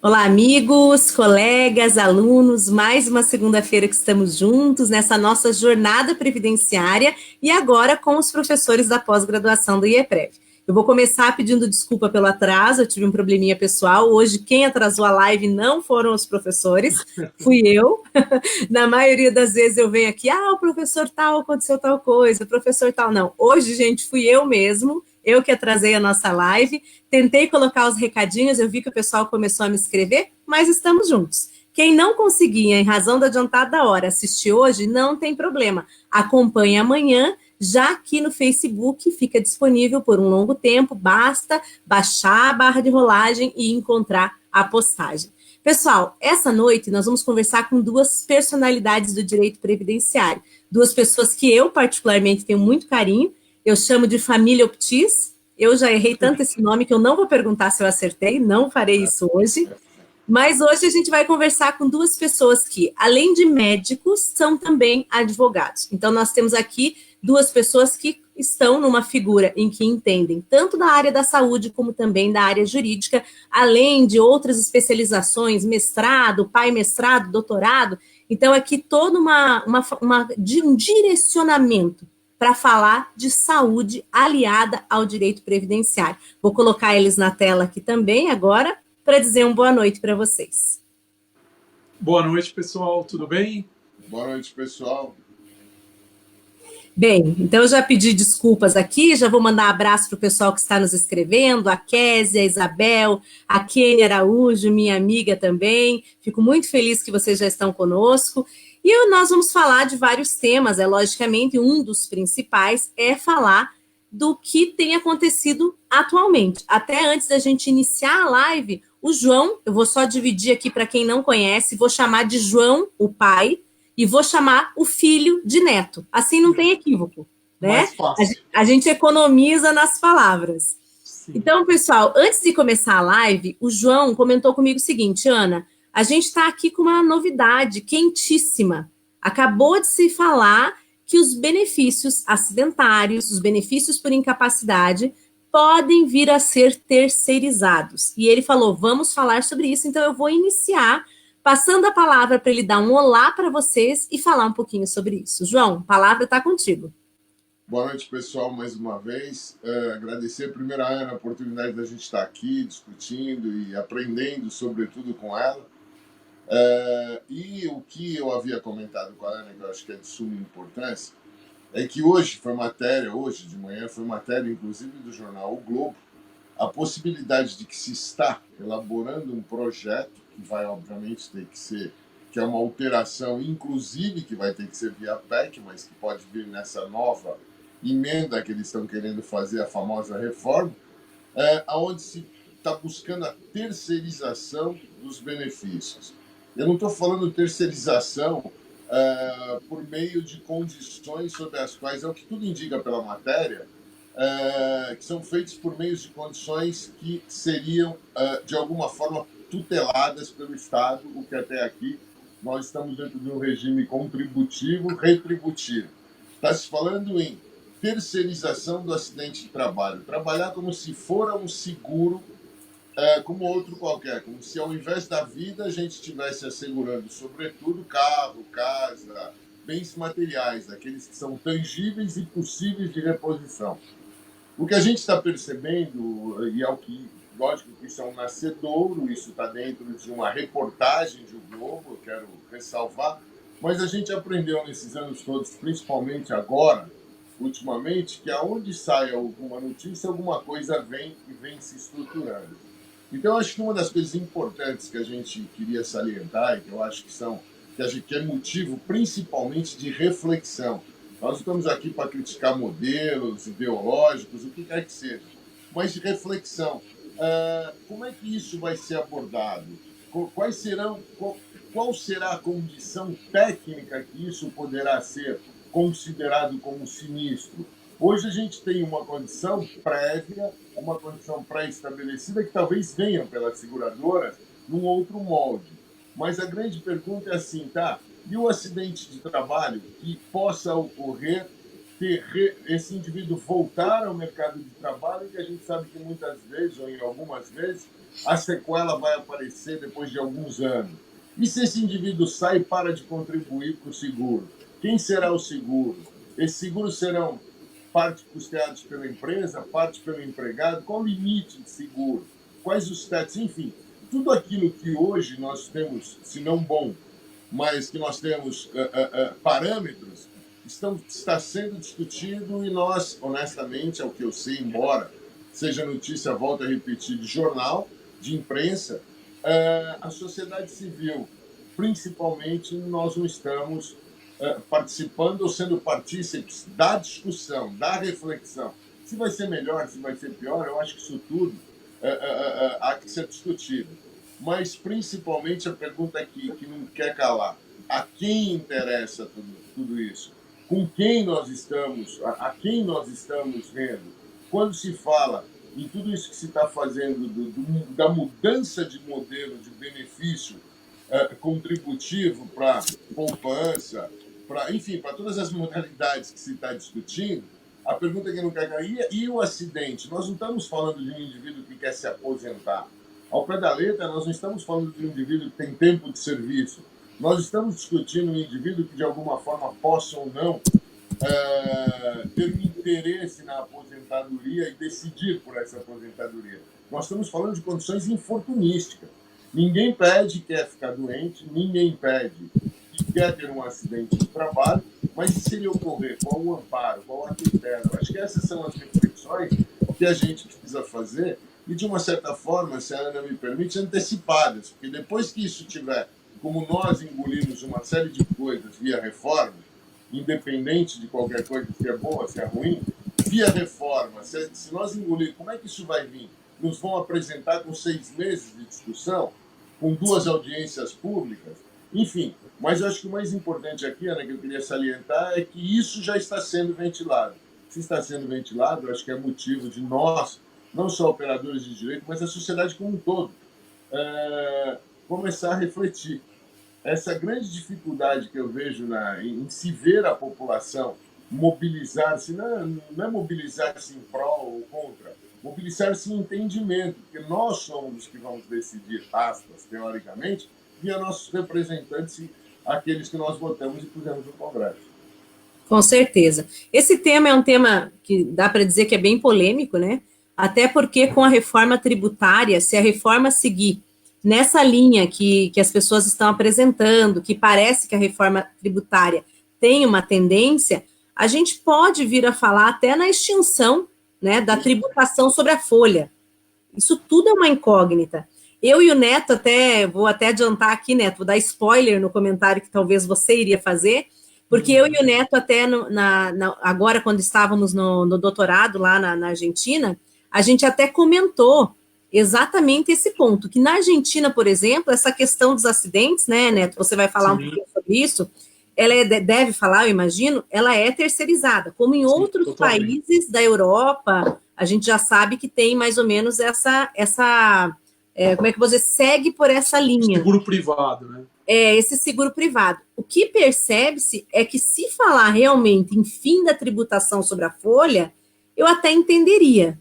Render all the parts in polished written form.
Olá, amigos, colegas, alunos, mais uma segunda-feira que estamos juntos nessa nossa jornada previdenciária e agora com os professores da pós-graduação do IEPREV. Eu vou começar pedindo desculpa pelo atraso, eu tive um probleminha pessoal. Hoje, quem atrasou a live não foram os professores, fui eu. Na maioria das vezes eu venho aqui, o professor tal, aconteceu tal coisa, professor tal, não. Hoje, gente, fui eu mesmo, eu que atrasei a nossa live, tentei colocar os recadinhos, eu vi que o pessoal começou a me escrever, mas estamos juntos. Quem não conseguia, em razão da adiantada hora, assistir hoje, não tem problema. Acompanhe amanhã, já aqui no Facebook fica disponível por um longo tempo, basta baixar a barra de rolagem e encontrar a postagem. Pessoal, essa noite nós vamos conversar com duas personalidades do direito previdenciário, duas pessoas que eu particularmente tenho muito carinho, eu chamo de família Optis, eu já errei tanto esse nome que eu não vou perguntar se eu acertei, não farei isso hoje, mas hoje a gente vai conversar com duas pessoas que, além de médicos, são também advogados. Então, nós temos aqui duas pessoas que estão numa figura em que entendem tanto da área da saúde como também da área jurídica, além de outras especializações, mestrado, pai-mestrado, doutorado. Então, aqui todo um direcionamento para falar de saúde aliada ao direito previdenciário. Vou colocar eles na tela aqui também agora, para dizer uma boa noite para vocês. Boa noite, pessoal. Tudo bem? Boa noite, pessoal. Bem, então eu já pedi desculpas aqui, já vou mandar abraço para o pessoal que está nos escrevendo, a Késia, a Isabel, a Kênia Araújo, minha amiga também. Fico muito feliz que vocês já estão conosco. E nós vamos falar de vários temas, logicamente, um dos principais é falar do que tem acontecido atualmente. Até antes da gente iniciar a live, o João, eu vou só dividir aqui para quem não conhece, vou chamar de João, o pai, e vou chamar o filho de neto. Assim não tem equívoco, né? Mais fácil. A gente economiza nas palavras. Sim. Então, pessoal, antes de começar a live, o João comentou comigo o seguinte, Ana, a gente está aqui com uma novidade quentíssima. Acabou de se falar que os benefícios acidentários, os benefícios por incapacidade, podem vir a ser terceirizados. E ele falou, vamos falar sobre isso, então eu vou iniciar passando a palavra para ele dar um olá para vocês e falar um pouquinho sobre isso. João, a palavra está contigo. Boa noite, pessoal, mais uma vez. Agradecer primeiro a Ana a oportunidade da gente estar aqui discutindo e aprendendo, sobretudo, com ela. E o que eu havia comentado com a Ana, que eu acho que é de suma importância, é que hoje de manhã, foi matéria, inclusive, do jornal O Globo, a possibilidade de que se está elaborando um projeto, que vai, obviamente, ter que ser, que é uma alteração, inclusive, que vai ter que ser via PEC, mas que pode vir nessa nova emenda que eles estão querendo fazer, a famosa reforma, onde se está buscando a terceirização dos benefícios. Eu não estou falando terceirização por meio de condições sobre as quais, é o que tudo indica pela matéria, que são feitos por meio de condições que seriam, de alguma forma, tuteladas pelo Estado, o que até aqui nós estamos dentro de um regime contributivo, retributivo. Está se falando em terceirização do acidente de trabalho, trabalhar como se for um seguro, como outro qualquer, como se ao invés da vida a gente estivesse assegurando, sobretudo, carro, casa, bens materiais, aqueles que são tangíveis e possíveis de reposição. O que a gente está percebendo, e é o que, lógico que isso é um nascedouro, isso está dentro de uma reportagem de O Globo, eu quero ressalvar, mas a gente aprendeu nesses anos todos, principalmente agora, ultimamente, que aonde sai alguma notícia, alguma coisa vem e vem se estruturando. Então, acho que uma das coisas importantes que a gente queria salientar, e que eu acho que é motivo principalmente de reflexão. Nós estamos aqui para criticar modelos ideológicos, o que quer que seja, mas de reflexão. Como é que isso vai ser abordado? Qual será a condição técnica que isso poderá ser considerado como sinistro? Hoje a gente tem uma condição prévia, uma condição pré-estabelecida que talvez venha pelas seguradoras num outro molde. Mas a grande pergunta é assim, tá? E o acidente de trabalho que possa ocorrer, esse indivíduo voltar ao mercado de trabalho, que a gente sabe que muitas vezes, ou em algumas vezes, a sequela vai aparecer depois de alguns anos. E se esse indivíduo sai e para de contribuir para o seguro? Quem será o seguro? Esses seguros serão parte custeados pela empresa, parte pelo empregado? Qual o limite de seguro? Quais os tetos? Enfim, tudo aquilo que hoje nós temos, se não bom, mas que nós temos parâmetros, está sendo discutido e nós, honestamente, ao que eu sei, embora seja notícia, volto a repetir, de jornal, de imprensa, a sociedade civil, principalmente, nós não estamos participando ou sendo partícipes da discussão, da reflexão. Se vai ser melhor, se vai ser pior, eu acho que isso tudo há que ser discutido. Mas, principalmente, a pergunta aqui, que não quer calar: a quem interessa tudo isso? Com quem nós estamos, a quem nós estamos vendo? Quando se fala em tudo isso que se está fazendo, da mudança de modelo de benefício contributivo para poupança, enfim, para todas as modalidades que se está discutindo, a pergunta que não quer cair: e o acidente? Nós não estamos falando de um indivíduo que quer se aposentar. Ao pé da letra, nós não estamos falando de um indivíduo que tem tempo de serviço. Nós estamos discutindo um indivíduo que, de alguma forma, possa ou não ter um interesse na aposentadoria e decidir por essa aposentadoria. Nós estamos falando de condições infortunísticas. Ninguém pede que quer ficar doente, ninguém pede que quer ter um acidente de trabalho, mas e se ele ocorrer? Qual o amparo? Qual a tutela? Acho que essas são as reflexões que a gente precisa fazer e, de uma certa forma, se a Ana me permite, antecipadas, porque depois que isso tiver, como nós engolimos uma série de coisas via reforma, independente de qualquer coisa, se é boa, se é ruim, via reforma, se nós engolir, como é que isso vai vir? Nos vão apresentar com 6 meses de discussão, com 2 audiências públicas, enfim. Mas eu acho que o mais importante aqui, Ana, que eu queria salientar, é que isso já está sendo ventilado. Se está sendo ventilado, eu acho que é motivo de nós, não só operadores de direito, mas a sociedade como um todo, começar a refletir. Essa grande dificuldade que eu vejo em se ver a população mobilizar-se, não é mobilizar-se em prol ou contra, mobilizar-se em entendimento, porque nós somos os que vamos decidir, aspas, teoricamente, via nossos representantes, aqueles que nós votamos e pusemos no Congresso. Com certeza. Esse tema é um tema que dá para dizer que é bem polêmico, né? Até porque com a reforma tributária, se a reforma seguir nessa linha que as pessoas estão apresentando, que parece que a reforma tributária tem uma tendência, a gente pode vir a falar até na extinção, né, da tributação sobre a folha. Isso tudo é uma incógnita. Eu e o Neto, vou até adiantar aqui, Neto, vou dar spoiler no comentário que talvez você iria fazer, porque eu e o Neto até, agora quando estávamos no doutorado lá na Argentina, a gente até comentou exatamente esse ponto, que na Argentina, por exemplo, essa questão dos acidentes, né, Neto, você vai falar um pouquinho sobre isso, ela deve falar, eu imagino, ela é terceirizada, como em outros países da Europa, a gente já sabe que tem mais ou menos como é que você segue por essa linha? Seguro privado, né? Esse seguro privado. O que percebe-se é que se falar realmente em fim da tributação sobre a folha, eu até entenderia.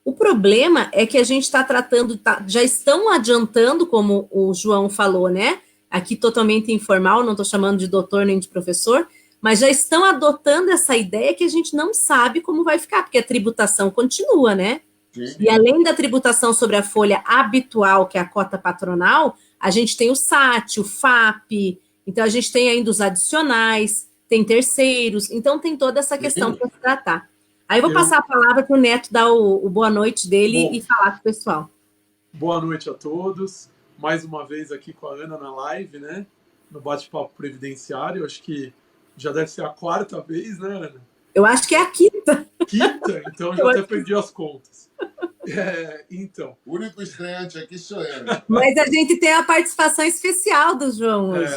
O problema é que a gente está tratando, já estão adiantando, como o João falou, né? Aqui totalmente informal, não estou chamando de doutor nem de professor, mas já estão adotando essa ideia que a gente não sabe como vai ficar, porque a tributação continua, né? Sim. E além da tributação sobre a folha habitual, que é a cota patronal, a gente tem o SAT, o FAP, então a gente tem ainda os adicionais, tem terceiros, então tem toda essa questão para se tratar. Aí eu vou passar a palavra para o Neto dar o boa noite dele e falar com o pessoal. Boa noite a todos. Mais uma vez aqui com a Ana na live, né? No bate-papo previdenciário. Acho que já deve ser a 4ª vez, né, Ana? Eu acho que é a 5ª. 5ª? Então já até perdi as contas. Então. O único estreante aqui sou eu. Mas a gente tem a participação especial do João hoje.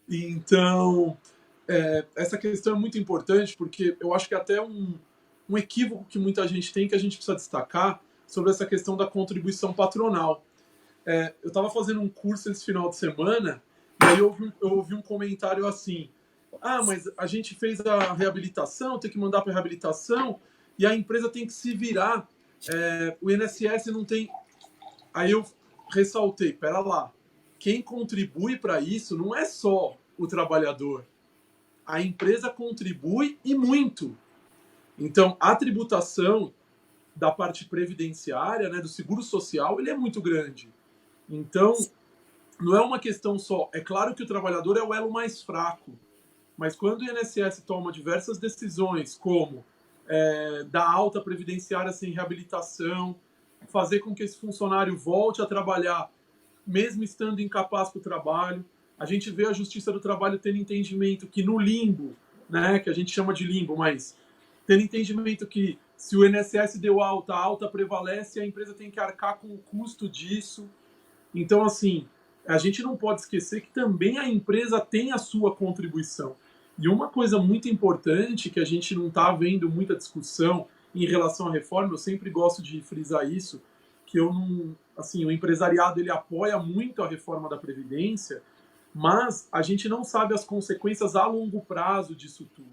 Então, essa questão é muito importante, porque eu acho que até um equívoco que muita gente tem, que a gente precisa destacar, sobre essa questão da contribuição patronal. Eu estava fazendo um curso esse final de semana, e aí eu ouvi um comentário assim: mas a gente fez a reabilitação, tem que mandar para a reabilitação, e a empresa tem que se virar. O INSS não tem... Aí eu ressaltei, pera lá, quem contribui para isso não é só o trabalhador, a empresa contribui e muito. Então, a tributação da parte previdenciária, né, do seguro social, ele é muito grande. Então, não é uma questão só. É claro que o trabalhador é o elo mais fraco, mas quando o INSS toma diversas decisões, como dar alta previdenciária sem reabilitação, fazer com que esse funcionário volte a trabalhar, mesmo estando incapaz para o trabalho, a gente vê a Justiça do Trabalho tendo entendimento que no limbo, né, que a gente chama de limbo, mas tendo entendimento que se o INSS deu alta, a alta prevalece e a empresa tem que arcar com o custo disso. Então, assim, a gente não pode esquecer que também a empresa tem a sua contribuição. E uma coisa muito importante que a gente não está vendo muita discussão em relação à reforma, eu sempre gosto de frisar isso, que eu não, assim, o empresariado ele apoia muito a reforma da Previdência, mas a gente não sabe as consequências a longo prazo disso tudo,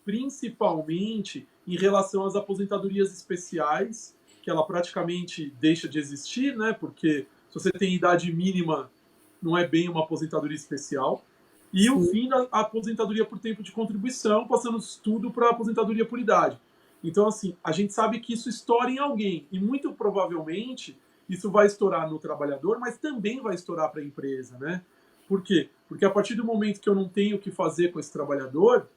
principalmente em relação às aposentadorias especiais, que ela praticamente deixa de existir, né? Porque se você tem idade mínima, não é bem uma aposentadoria especial. E Sim. O fim da aposentadoria por tempo de contribuição, passando tudo para a aposentadoria por idade. Então, assim, a gente sabe que isso estoura em alguém. E muito provavelmente isso vai estourar no trabalhador, mas também vai estourar para a empresa, né? Por quê? Porque a partir do momento que eu não tenho o que fazer com esse trabalhador,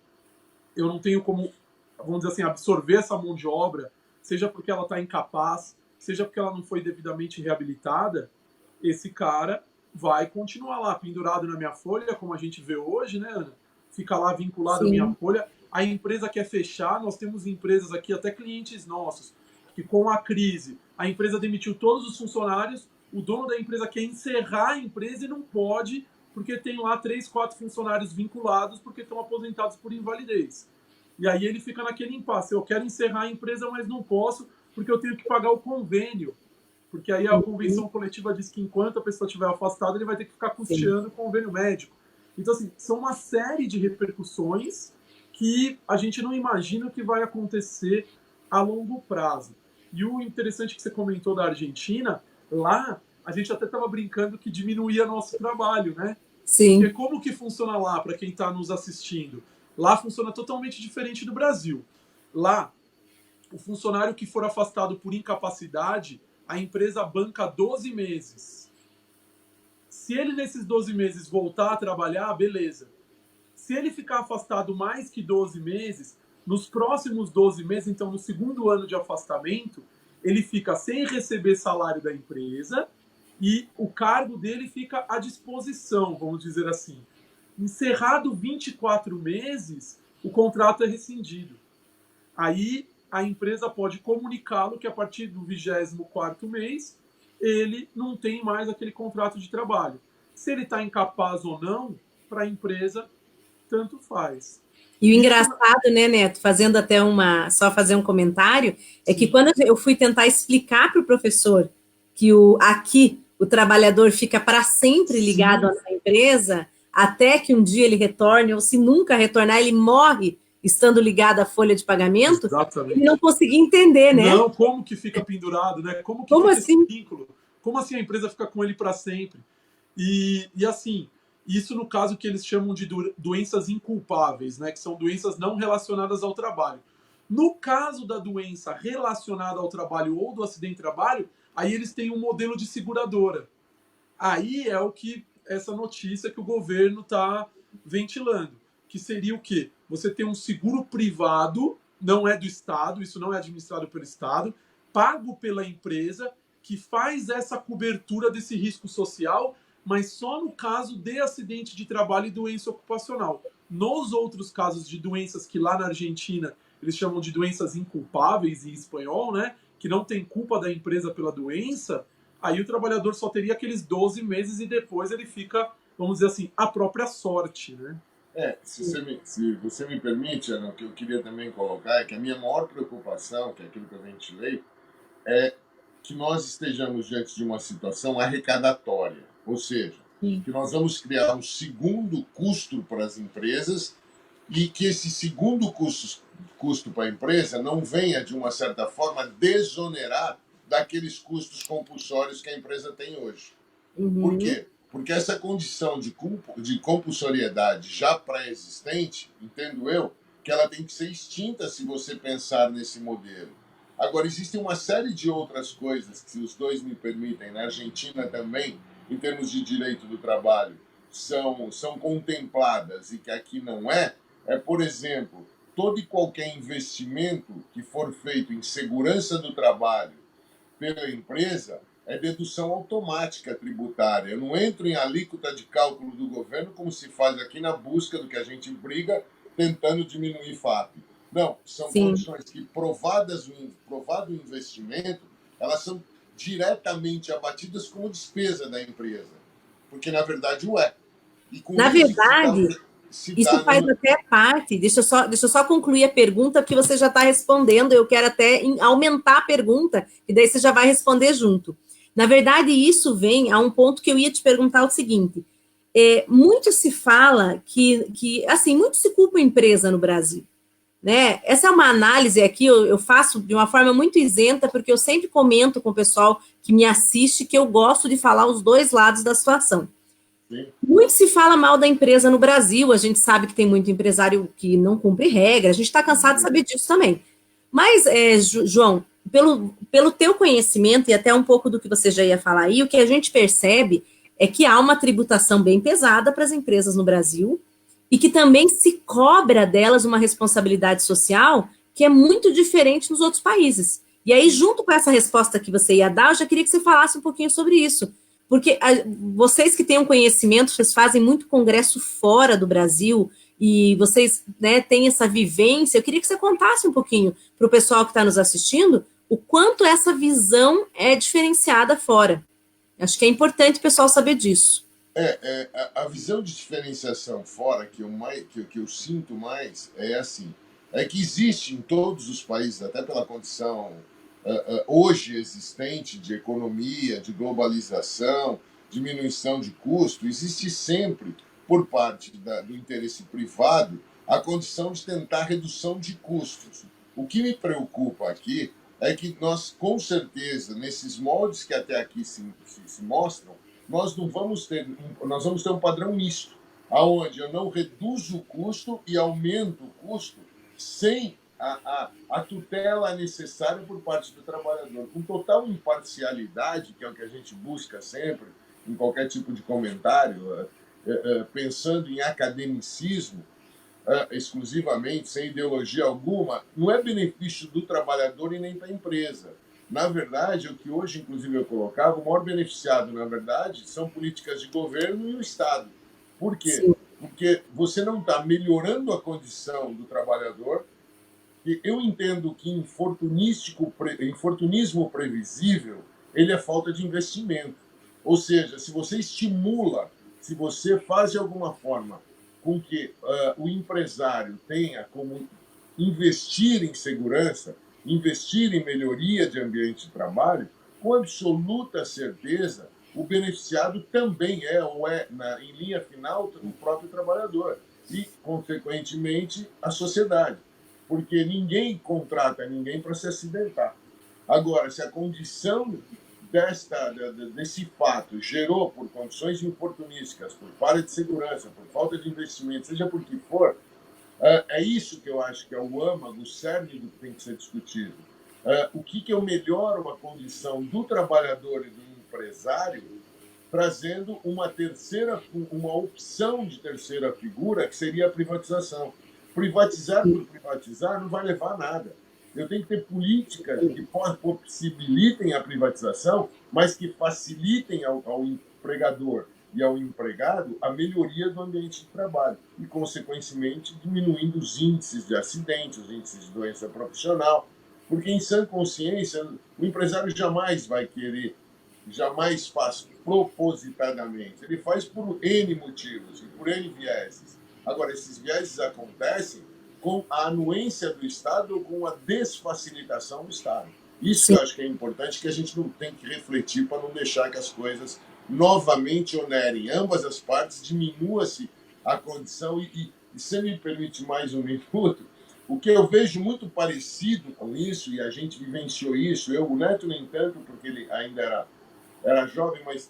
eu não tenho como, vamos dizer assim, absorver essa mão de obra, seja porque ela está incapaz, seja porque ela não foi devidamente reabilitada, esse cara vai continuar lá, pendurado na minha folha, como a gente vê hoje, né, Ana? Fica lá vinculado à minha folha. A empresa quer fechar, nós temos empresas aqui, até clientes nossos, que com a crise, a empresa demitiu todos os funcionários, o dono da empresa quer encerrar a empresa e não pode, porque tem lá 3, 4 funcionários vinculados, porque estão aposentados por invalidez. E aí ele fica naquele impasse, eu quero encerrar a empresa, mas não posso, porque eu tenho que pagar o convênio. Porque aí a convenção coletiva diz que enquanto a pessoa estiver afastada, ele vai ter que ficar custeando o convênio médico. Então, assim, são uma série de repercussões que a gente não imagina o que vai acontecer a longo prazo. E o interessante que você comentou da Argentina, lá a gente até estava brincando que diminuía nosso trabalho, né? Sim. Porque como que funciona lá, para quem está nos assistindo? Lá funciona totalmente diferente do Brasil. Lá, o funcionário que for afastado por incapacidade, a empresa banca 12 meses. Se ele, nesses 12 meses, voltar a trabalhar, beleza. Se ele ficar afastado mais que 12 meses, nos próximos 12 meses, então no segundo ano de afastamento, ele fica sem receber salário da empresa e o cargo dele fica à disposição, vamos dizer assim. Encerrado 24 meses, o contrato é rescindido. Aí a empresa pode comunicá-lo que a partir do 24º mês ele não tem mais aquele contrato de trabalho. Se ele está incapaz ou não, para a empresa, tanto faz. E o engraçado, né, Neto, fazendo até só fazer um comentário, é que quando eu fui tentar explicar para o professor que aqui o trabalhador fica para sempre ligado à sua empresa, até que um dia ele retorne, ou se nunca retornar, ele morre estando ligado à folha de pagamento, Exatamente. Ele não conseguia entender, né? Não, como que fica pendurado, né? Como que fica esse vínculo? Como assim a empresa fica com ele para sempre? E assim, isso no caso que eles chamam de doenças inculpáveis, né? Que são doenças não relacionadas ao trabalho. No caso da doença relacionada ao trabalho ou do acidente de trabalho, aí eles têm um modelo de seguradora. Aí é o que essa notícia que o governo está ventilando, que seria o quê? Você tem um seguro privado, não é do Estado, isso não é administrado pelo Estado, pago pela empresa, que faz essa cobertura desse risco social, mas só no caso de acidente de trabalho e doença ocupacional. Nos outros casos de doenças que lá na Argentina eles chamam de doenças inculpáveis em espanhol, né? Que não tem culpa da empresa pela doença, aí o trabalhador só teria aqueles 12 meses e depois ele fica, vamos dizer assim, à própria sorte, né? Se você me permite, Ana, o que eu queria também colocar é que a minha maior preocupação, que é aquilo que eu ventilei, é que nós estejamos diante de uma situação arrecadatória, ou seja, que nós vamos criar um segundo custo para as empresas e que esse segundo custo para a empresa não venha, de uma certa forma, desonerar daqueles custos compulsórios que a empresa tem hoje. Por Uhum. quê? Porque essa condição de compulsoriedade já pré-existente, entendo eu, que ela tem que ser extinta se você pensar nesse modelo. Agora, existe uma série de outras coisas que, se os dois me permitem, na Argentina também, em termos de direito do trabalho, são contempladas e que aqui não por exemplo, todo e qualquer investimento que for feito em segurança do trabalho pela empresa é dedução automática tributária. Eu não entro em alíquota de cálculo do governo como se faz aqui na busca do que a gente briga tentando diminuir FAP. Não, são Sim. condições que, provado o investimento, elas são diretamente abatidas como despesa da empresa. Porque, na verdade, o é. E com Na isso verdade, isso faz até parte. Deixa eu só concluir a pergunta, porque você já está respondendo. Eu quero até aumentar a pergunta, e daí você já vai responder junto. Na verdade, isso vem a um ponto que eu ia te perguntar o seguinte: muito se fala assim, muito se culpa a empresa no Brasil, né? Essa é uma análise aqui, eu faço de uma forma muito isenta, porque eu sempre comento com o pessoal que me assiste que eu gosto de falar os dois lados da situação. Sim. Muito se fala mal da empresa no Brasil, a gente sabe que tem muito empresário que não cumpre regra, a gente está cansado de saber disso também. Mas, João, pelo teu conhecimento e até um pouco do que você já ia falar aí, o que a gente percebe é que há uma tributação bem pesada para as empresas no Brasil e que também se cobra delas uma responsabilidade social que é muito diferente nos outros países. E aí, junto com essa resposta que você ia dar, eu já queria que você falasse um pouquinho sobre isso. Porque vocês que têm um conhecimento, vocês fazem muito congresso fora do Brasil e vocês, né, têm essa vivência. Eu queria que você contasse um pouquinho para o pessoal que está nos assistindo o quanto essa visão é diferenciada fora. Acho que é importante o pessoal saber disso. A visão de diferenciação fora que eu sinto mais é assim, é que existe em todos os países, até pela condição hoje existente de economia, de globalização, diminuição de custo, existe sempre, por parte do interesse privado, a condição de tentar redução de custos. O que me preocupa aqui é que nós, com certeza, nesses moldes que até aqui se mostram, nós vamos ter um padrão misto, aonde eu não reduzo o custo e aumento o custo sem a tutela necessária por parte do trabalhador, com total imparcialidade, que é o que a gente busca sempre em qualquer tipo de comentário, pensando em academicismo, exclusivamente, sem ideologia alguma, não é benefício do trabalhador e nem da empresa. Na verdade, o que hoje, inclusive, eu colocava, o maior beneficiado, na verdade, são políticas de governo e o Estado. Por quê? Sim. Porque você não está melhorando a condição do trabalhador, e eu entendo que infortunismo previsível ele é falta de investimento. Ou seja, se você estimula, se você faz de alguma forma com que o empresário tenha como investir em segurança, investir em melhoria de ambiente de trabalho, com absoluta certeza, o beneficiado também em linha final, o próprio trabalhador e, consequentemente, a sociedade. Porque ninguém contrata ninguém para se acidentar. Agora, se a condição desse fato gerou por condições infortunísticas, por falha de segurança, por falta de investimento, seja por que for, é isso que eu acho que é o âmago, o cerne do que tem que ser discutido. O que eu melhoro a condição do trabalhador e do empresário, trazendo uma opção de terceira figura, que seria a privatização. Privatizar por privatizar não vai levar a nada. Eu tenho que ter políticas que possibilitem a privatização, mas que facilitem ao empregador e ao empregado a melhoria do ambiente de trabalho e, consequentemente, diminuindo os índices de acidentes, os índices de doença profissional, porque, em sã consciência, o empresário jamais faz propositadamente. Ele faz por N motivos e por N vieses. Agora, esses vieses acontecem com a anuência do Estado ou com a desfacilitação do Estado. Isso que eu acho que é importante, que a gente não tem que refletir para não deixar que as coisas novamente onerem ambas as partes, diminua-se a condição e se me permite mais um minuto, O que eu vejo muito parecido com isso, e a gente vivenciou isso, o Neto nem tanto, porque ele ainda era jovem, mas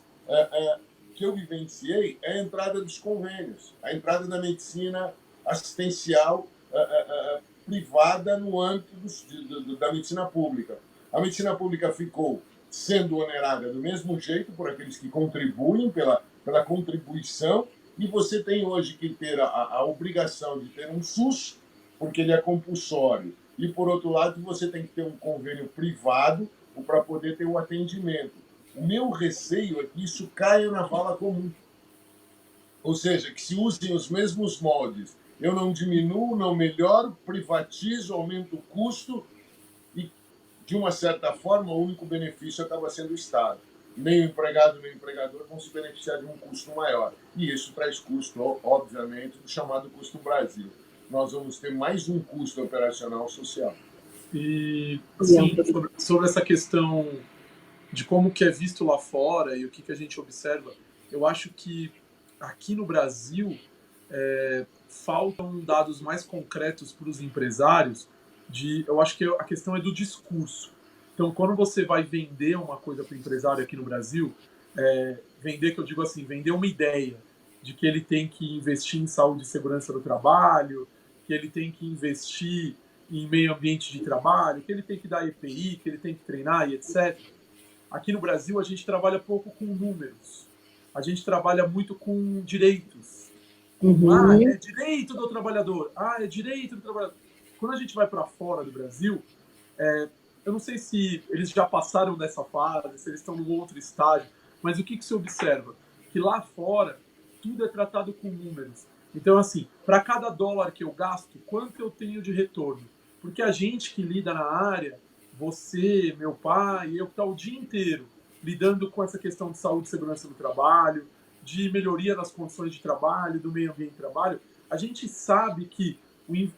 que eu vivenciei é a entrada dos convênios, a entrada da medicina assistencial privada no âmbito da medicina pública. A medicina pública ficou sendo onerada do mesmo jeito por aqueles que contribuem pela contribuição, e você tem hoje que ter a obrigação de ter um SUS, porque ele é compulsório, e por outro lado você tem que ter um convênio privado para poder ter o atendimento. O meu receio é que isso caia na vala comum, ou seja, que se usem os mesmos moldes. Eu não diminuo, não melhoro, privatizo, aumento o custo e, de uma certa forma, o único benefício acaba sendo o Estado. Nem o empregado, nem o empregador vão se beneficiar de um custo maior. E isso traz custo, obviamente, do chamado custo Brasil. Nós vamos ter mais um custo operacional social. E, assim, sobre essa questão de como que é visto lá fora e o que a gente observa, eu acho que aqui no Brasil faltam dados mais concretos para os empresários. Eu acho que a questão é do discurso. Então, quando você vai vender uma coisa para o empresário aqui no Brasil, vender, que eu digo assim, vender uma ideia de que ele tem que investir em saúde e segurança do trabalho, que ele tem que investir em meio ambiente de trabalho, que ele tem que dar EPI, que ele tem que treinar e etc. Aqui no Brasil, a gente trabalha pouco com números. A gente trabalha muito com direitos. É direito do trabalhador. É direito do trabalhador. Quando a gente vai para fora do Brasil, eu não sei se eles já passaram dessa fase, se eles estão num outro estágio, mas o que se observa? Que lá fora, tudo é tratado com números. Então, assim, para cada dólar que eu gasto, quanto eu tenho de retorno? Porque a gente que lida na área, você, meu pai, eu que está o dia inteiro lidando com essa questão de saúde e segurança do trabalho, de melhoria das condições de trabalho, do meio ambiente de trabalho, a gente sabe que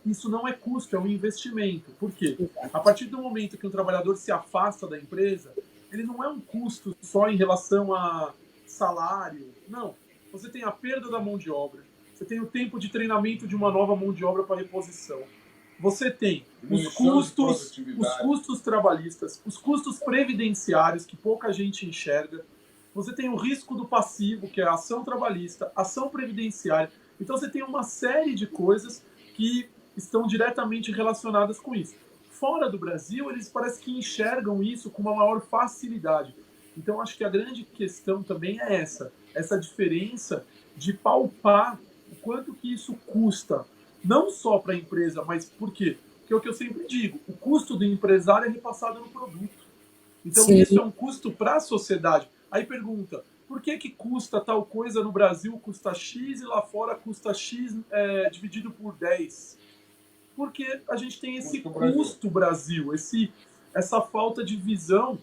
isso não é custo, é um investimento. Por quê? A partir do momento que um trabalhador se afasta da empresa, ele não é um custo só em relação a salário. Não. Você tem a perda da mão de obra, você tem o tempo de treinamento de uma nova mão de obra para reposição. Você tem os custos trabalhistas, os custos previdenciários, que pouca gente enxerga. Você tem o risco do passivo, que é a ação trabalhista, ação previdenciária. Então você tem uma série de coisas que estão diretamente relacionadas com isso. Fora do Brasil, eles parece que enxergam isso com uma maior facilidade. Então acho que a grande questão também é essa diferença de palpar o quanto que isso custa, não só para a empresa, mas por quê? Porque é o que eu sempre digo, o custo do empresário é repassado no produto. Então isso é um custo para a sociedade. Aí pergunta, por que custa tal coisa no Brasil, custa X e lá fora custa X dividido por 10? Porque a gente tem esse custo Brasil, essa falta de visão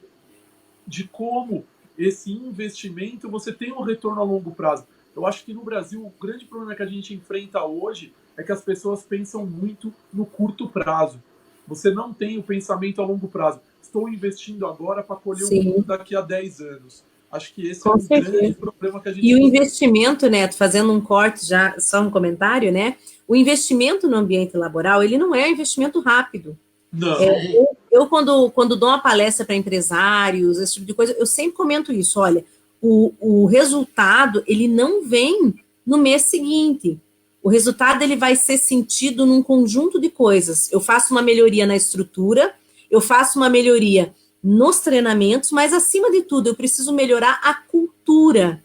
de como esse investimento você tem um retorno a longo prazo. Eu acho que no Brasil o grande problema que a gente enfrenta hoje é que as pessoas pensam muito no curto prazo. Você não tem o pensamento a longo prazo. Estou investindo agora para colher um lucro daqui a 10 anos. Acho que esse é um grande problema que a gente tem. E o investimento, Neto, fazendo um corte já, só um comentário, né? O investimento no ambiente laboral, ele não é um investimento rápido. Não. Eu quando dou uma palestra para empresários, esse tipo de coisa, eu sempre comento isso. Olha, o resultado, ele não vem no mês seguinte. O resultado, ele vai ser sentido num conjunto de coisas. Eu faço uma melhoria na estrutura, eu faço uma melhoria nos treinamentos, mas, acima de tudo, eu preciso melhorar a cultura.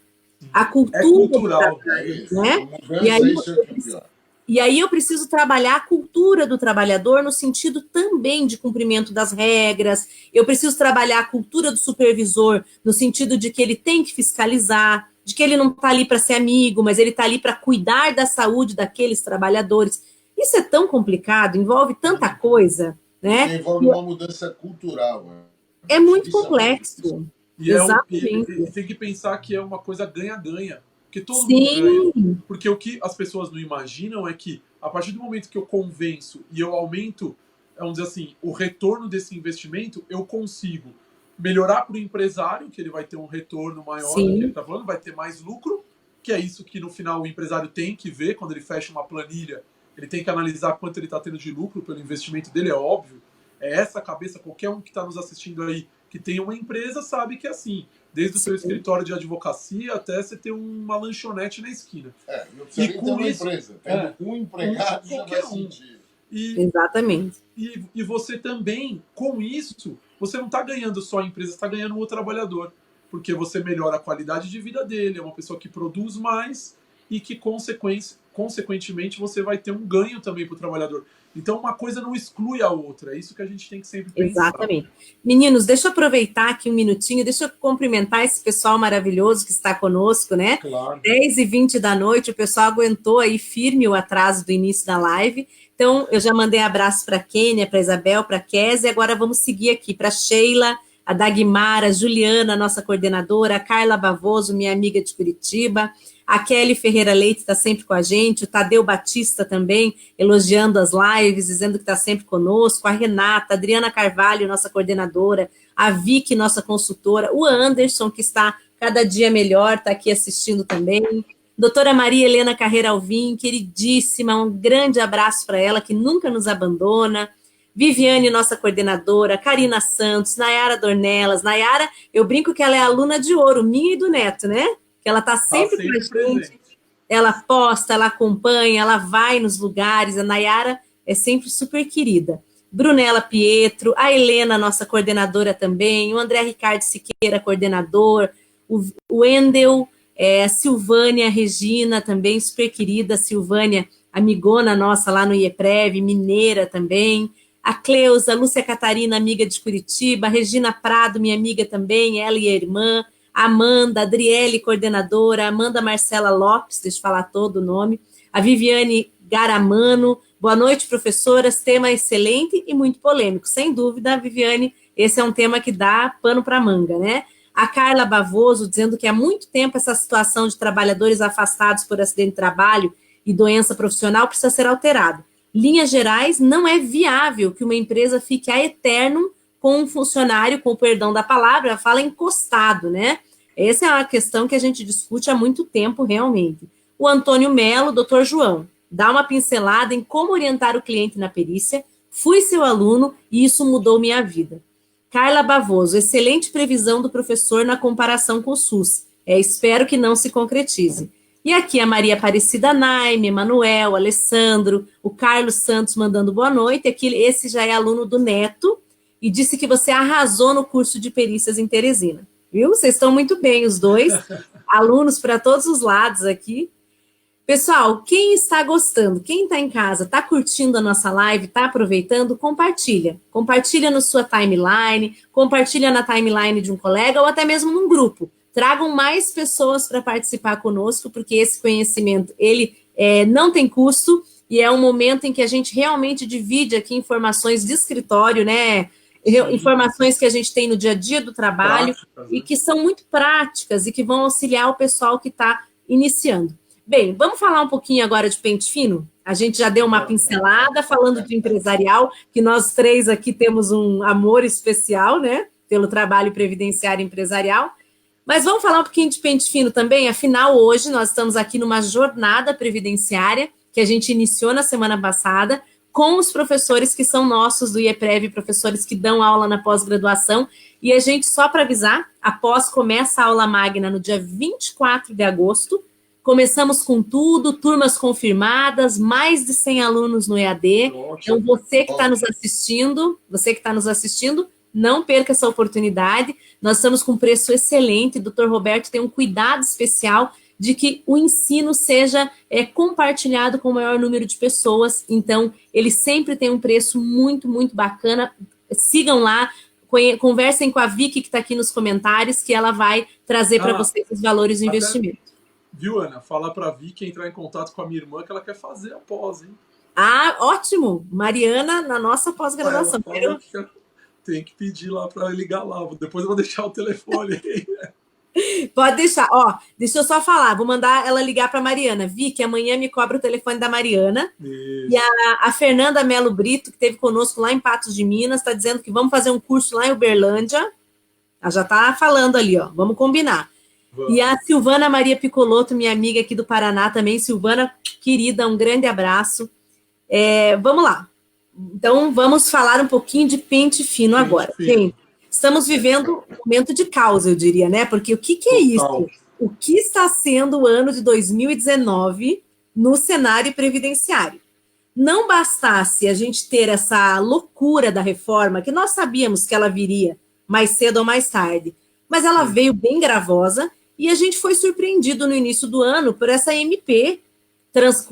A cultura. É cultural. Né? E aí eu preciso trabalhar a cultura do trabalhador no sentido também de cumprimento das regras. Eu preciso trabalhar a cultura do supervisor no sentido de que ele tem que fiscalizar, de que ele não está ali para ser amigo, mas ele está ali para cuidar da saúde daqueles trabalhadores. Isso é tão complicado, envolve tanta coisa, né? Envolve uma mudança cultural. Né? É muito complexo. Exatamente. E tem que pensar que é uma coisa ganha-ganha. Porque todo mundo ganha. Porque o que as pessoas não imaginam é que, a partir do momento que eu convenço e eu aumento, vamos dizer assim, o retorno desse investimento, eu consigo melhorar para o empresário, que ele vai ter um retorno maior do que ele está falando, vai ter mais lucro, que é isso que no final o empresário tem que ver quando ele fecha uma planilha ele tem que analisar quanto ele está tendo de lucro pelo investimento dele, é óbvio. É essa a cabeça, qualquer um que está nos assistindo aí, que tem uma empresa, sabe que é assim. Desde o seu escritório de advocacia até você ter uma lanchonete na esquina. Não precisa nem ter uma empresa. Tendo um empregado já vai sentir. Exatamente. E você também, com isso, você não está ganhando só a empresa, você está ganhando o trabalhador. Porque você melhora a qualidade de vida dele, é uma pessoa que produz mais e que, consequentemente, você vai ter um ganho também para o trabalhador. Então, uma coisa não exclui a outra. É isso que a gente tem que sempre pensar. Exatamente. Meninos, deixa eu aproveitar aqui um minutinho, deixa eu cumprimentar esse pessoal maravilhoso que está conosco, né? Claro. 10h20 da noite, o pessoal aguentou aí firme o atraso do início da live. Então, eu já mandei abraço para a Kênia, para a Isabel, para a Kézia, agora vamos seguir aqui para a Sheila, a Dagmar, a Juliana, nossa coordenadora, a Carla Bavoso, minha amiga de Curitiba, a Kelly Ferreira Leite está sempre com a gente, o Tadeu Batista também, elogiando as lives, dizendo que está sempre conosco, a Renata, a Adriana Carvalho, nossa coordenadora, a Vicky, nossa consultora, o Anderson, que está cada dia melhor, está aqui assistindo também, doutora Maria Helena Carreira Alvim, queridíssima, um grande abraço para ela, que nunca nos abandona, Viviane, nossa coordenadora, Karina Santos, Nayara Dornelas. Nayara, eu brinco que ela é aluna de ouro, minha e do Neto, né? Que ela está sempre com a gente, presente. Ela posta, ela acompanha, ela vai nos lugares, a Nayara é sempre super querida. Brunella Pietro, a Helena, nossa coordenadora também, o André Ricardo Siqueira, coordenador, o Wendel, a Silvânia Regina também, super querida, Silvânia, amigona nossa lá no IEPREV, mineira também, a Cleusa, a Lúcia Catarina, amiga de Curitiba, a Regina Prado, minha amiga também, ela e a irmã, a Amanda, a Adriele, coordenadora, a Amanda Marcela Lopes, deixa eu falar todo o nome, a Viviane Garamano, boa noite, professoras, tema excelente e muito polêmico, sem dúvida, Viviane, esse é um tema que dá pano para manga, né? A Carla Bavoso, dizendo que há muito tempo essa situação de trabalhadores afastados por acidente de trabalho e doença profissional precisa ser alterada. Linhas gerais, não é viável que uma empresa fique a eterno com um funcionário, com o perdão da palavra, fala encostado, né? Essa é uma questão que a gente discute há muito tempo, realmente. O Antônio Melo, doutor João, dá uma pincelada em como orientar o cliente na perícia, fui seu aluno e isso mudou minha vida. Carla Bavoso, excelente previsão do professor na comparação com o SUS. Espero que não se concretize. E aqui a Maria Aparecida Naime, Emanuel, Alessandro, o Carlos Santos mandando boa noite. Aqui, esse já é aluno do Neto e disse que você arrasou no curso de perícias em Teresina. Viu? Vocês estão muito bem, os dois. Alunos para todos os lados aqui. Pessoal, quem está gostando, quem está em casa, está curtindo a nossa live, está aproveitando, compartilha. Compartilha na sua timeline, compartilha na timeline de um colega ou até mesmo num grupo. Tragam mais pessoas para participar conosco, porque esse conhecimento, ele não tem custo e é um momento em que a gente realmente divide aqui informações de escritório, né? Sim. Informações que a gente tem no dia a dia do trabalho práticas, e que são muito práticas e que vão auxiliar o pessoal que está iniciando. Bem, vamos falar um pouquinho agora de pente fino? A gente já deu uma pincelada falando de empresarial, que nós três aqui temos um amor especial, né? Pelo trabalho previdenciário empresarial. Mas vamos falar um pouquinho de pente fino também. Afinal, hoje nós estamos aqui numa jornada previdenciária que a gente iniciou na semana passada com os professores que são nossos do IEPREV, professores que dão aula na pós-graduação. E a gente, só para avisar, a pós começa a aula magna no dia 24 de agosto. Começamos com tudo, turmas confirmadas, mais de 100 alunos no EAD. Então, você que está nos assistindo, não perca essa oportunidade. Nós estamos com preço excelente. O Dr. Roberto tem um cuidado especial de que o ensino seja compartilhado com o maior número de pessoas. Então, ele sempre tem um preço muito, muito bacana. Sigam lá, conversem com a Vicky, que está aqui nos comentários, que ela vai trazer para vocês os valores do investimento. Viu, Ana? Falar para a Vicky entrar em contato com a minha irmã, que ela quer fazer a pós, hein? Ah, ótimo! Mariana, na nossa pós-graduação. Tem que pedir lá para ligar lá. Depois eu vou deixar o telefone aí. Pode deixar. Ó, deixa eu só falar. Vou mandar ela ligar para a Mariana. Vicky, amanhã me cobra o telefone da Mariana. Isso. E a Fernanda Melo Brito, que esteve conosco lá em Patos de Minas, está dizendo que vamos fazer um curso lá em Uberlândia. Ela já está falando ali, ó. Vamos combinar. Vamos. E a Silvana Maria Picoloto, minha amiga aqui do Paraná também. Silvana, querida, um grande abraço. Vamos lá. Então, vamos falar um pouquinho de pente fino agora. Gente, estamos vivendo um momento de caos, eu diria, né? Porque o que é isso? O que está sendo o ano de 2019 no cenário previdenciário? Não bastasse a gente ter essa loucura da reforma, que nós sabíamos que ela viria mais cedo ou mais tarde, mas ela veio bem gravosa e a gente foi surpreendido no início do ano por essa MP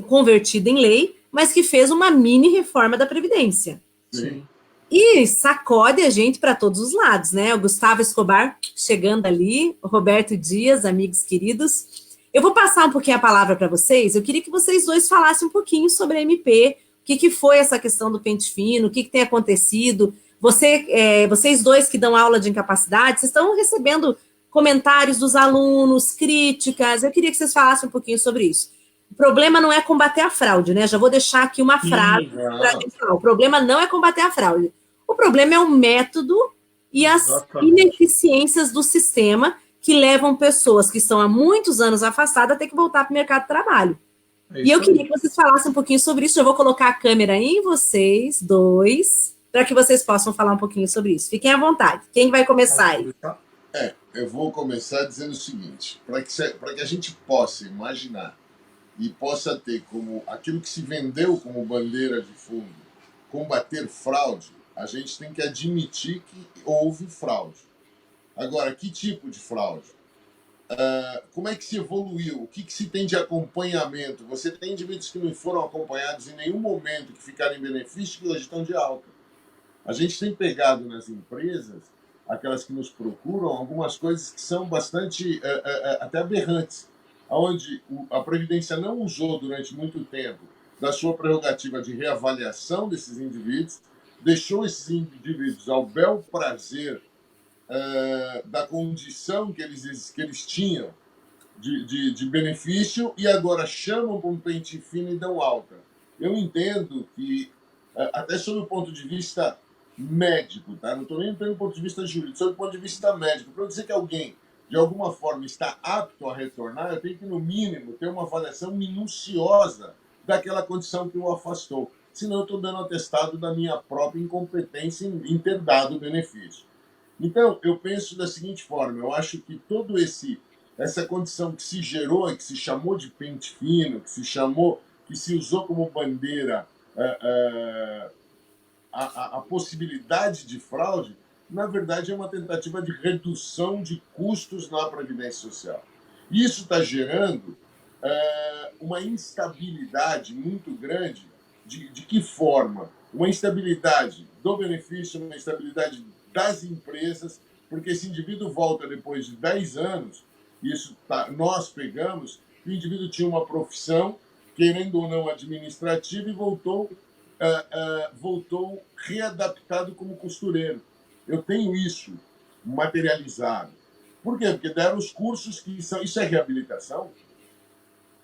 convertida em lei, mas que fez uma mini reforma da Previdência. Sim. E sacode a gente para todos os lados, né? O Gustavo Escobar chegando ali, o Roberto Dias, amigos queridos. Eu vou passar um pouquinho a palavra para vocês. Eu queria que vocês dois falassem um pouquinho sobre a MP, o que foi essa questão do pente fino, o que tem acontecido. Vocês dois que dão aula de incapacidade, vocês estão recebendo comentários dos alunos, críticas. Eu queria que vocês falassem um pouquinho sobre isso. O problema não é combater a fraude, né? Já vou deixar aqui uma frase para a gente falar. O problema não é combater a fraude. O problema é o método e as ineficiências do sistema que levam pessoas que estão há muitos anos afastadas a ter que voltar para o mercado de trabalho. E eu queria que vocês falassem um pouquinho sobre isso. Eu vou colocar a câmera em vocês dois, para que vocês possam falar um pouquinho sobre isso. Fiquem à vontade. Quem vai começar aí? Eu vou começar dizendo o seguinte, para que a gente possa imaginar e possa ter como aquilo que se vendeu como bandeira de fundo, combater fraude, a gente tem que admitir que houve fraude. Agora, que tipo de fraude? Como é que se evoluiu? O que se tem de acompanhamento? Você tem indivíduos que não foram acompanhados em nenhum momento, que ficaram em benefício, que hoje estão de alta. A gente tem pegado nas empresas, aquelas que nos procuram, algumas coisas que são bastante até aberrantes, onde a Previdência não usou durante muito tempo da sua prerrogativa de reavaliação desses indivíduos, deixou esses indivíduos ao bel prazer da condição que eles tinham de benefício e agora chamam para um pente fino e dão alta. Eu entendo que, até sob o ponto de vista médico, tá? Não estou nem pelo ponto de vista jurídico, sob o ponto de vista médico, para eu dizer que alguém, de alguma forma, está apto a retornar, eu tenho que, no mínimo, ter uma avaliação minuciosa daquela condição que o afastou. Senão, eu estou dando atestado da minha própria incompetência em ter dado o benefício. Então, eu penso da seguinte forma, eu acho que essa condição que se gerou e que se chamou de pente fino, que se usou como bandeira a possibilidade de fraude, na verdade é uma tentativa de redução de custos na Previdência Social. Isso está gerando uma instabilidade muito grande. De que forma? Uma instabilidade do benefício, uma instabilidade das empresas, porque esse indivíduo volta depois de 10 anos, nós pegamos, o indivíduo tinha uma profissão, querendo ou não administrativa, e voltou readaptado como costureiro. Eu tenho isso materializado. Por quê? Porque deram os cursos que são... Isso é reabilitação?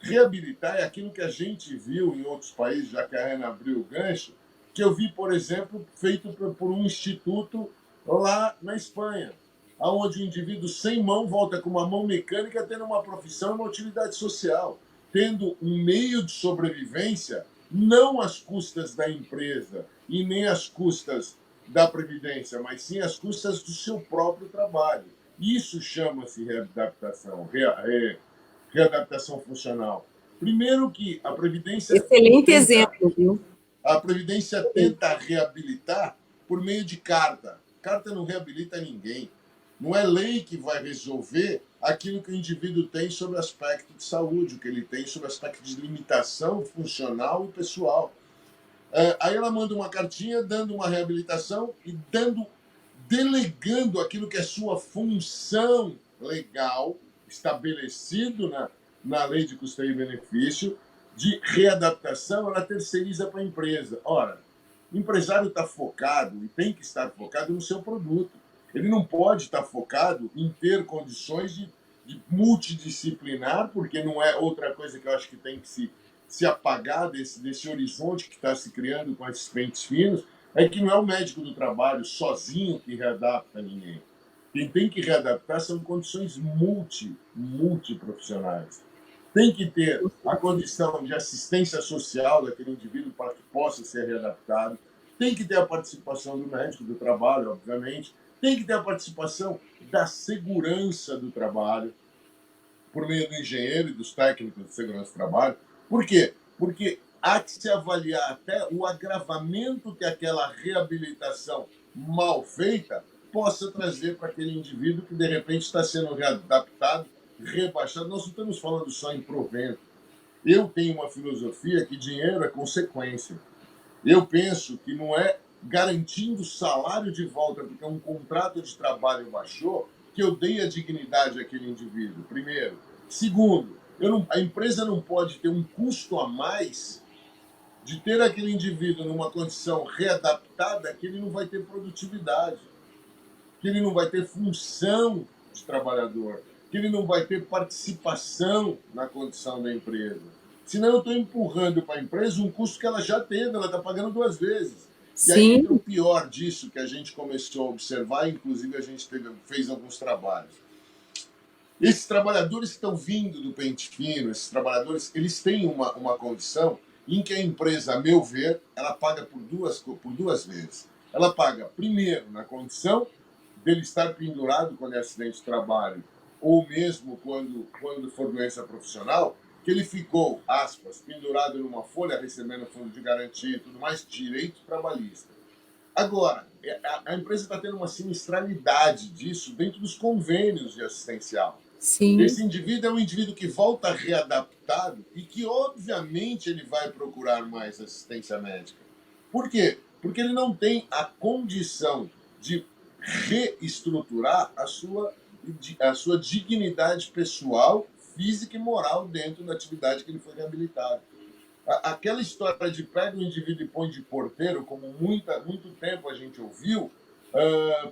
Reabilitar é aquilo que a gente viu em outros países, já que a Ana abriu o gancho, que eu vi, por exemplo, feito por um instituto lá na Espanha, onde o indivíduo sem mão volta com uma mão mecânica, tendo uma profissão e uma utilidade social, tendo um meio de sobrevivência, não às custas da empresa e nem às custas da Previdência, mas sim às custas do seu próprio trabalho. Isso chama-se readaptação, readaptação funcional. Primeiro que a Previdência... Excelente exemplo, viu? A Previdência tenta reabilitar por meio de carta. Carta não reabilita ninguém. Não é lei que vai resolver aquilo que o indivíduo tem sobre aspecto de saúde, o que ele tem sobre aspecto de limitação funcional e pessoal. Aí ela manda uma cartinha dando uma reabilitação e delegando aquilo que é sua função legal, estabelecido na lei de custeio e benefício, de readaptação, ela terceiriza para a empresa. Ora, o empresário está focado, e tem que estar focado no seu produto. Ele não pode estar focado em ter condições de multidisciplinar, porque não é outra coisa que eu acho que tem que se apagar desse horizonte que está se criando com esses pentes finos, é que não é o médico do trabalho sozinho que readapta ninguém. Quem tem que readaptar são condições multiprofissionais. tem que ter a condição de assistência social daquele indivíduo para que possa ser readaptado, tem que ter a participação do médico do trabalho, obviamente, tem que ter a participação da segurança do trabalho, por meio do engenheiro e dos técnicos de segurança do trabalho. Por quê? Porque há que se avaliar até o agravamento que aquela reabilitação mal feita possa trazer para aquele indivíduo que, de repente, está sendo readaptado, rebaixado. Nós não estamos falando só em provento. Eu tenho uma filosofia que dinheiro é consequência. Eu penso que não é garantindo salário de volta porque um contrato de trabalho baixou que eu dei a dignidade àquele indivíduo, primeiro. Segundo, a empresa não pode ter um custo a mais de ter aquele indivíduo numa condição readaptada que ele não vai ter produtividade, que ele não vai ter função de trabalhador, que ele não vai ter participação na condição da empresa. Senão eu estou empurrando para a empresa um custo que ela já teve, ela está pagando 2 vezes. E aí entra o pior disso que a gente começou a observar, inclusive a gente fez alguns trabalhos. Esses trabalhadores que estão vindo do pente fino, esses trabalhadores, eles têm uma condição em que a empresa, a meu ver, ela paga por duas vezes. Ela paga, primeiro, na condição dele estar pendurado quando é acidente de trabalho, ou mesmo quando for doença profissional, que ele ficou, aspas, pendurado numa folha, recebendo fundo de garantia e tudo mais, direito trabalhista. Agora, a empresa está tendo uma sinistralidade disso dentro dos convênios de assistencial. Sim. Esse indivíduo é um indivíduo que volta readaptado e que, obviamente, ele vai procurar mais assistência médica. Por quê? Porque ele não tem a condição de reestruturar a sua dignidade pessoal, física e moral dentro da atividade que ele foi reabilitado. Aquela história de pega o indivíduo e põe de porteiro, como muito tempo a gente ouviu,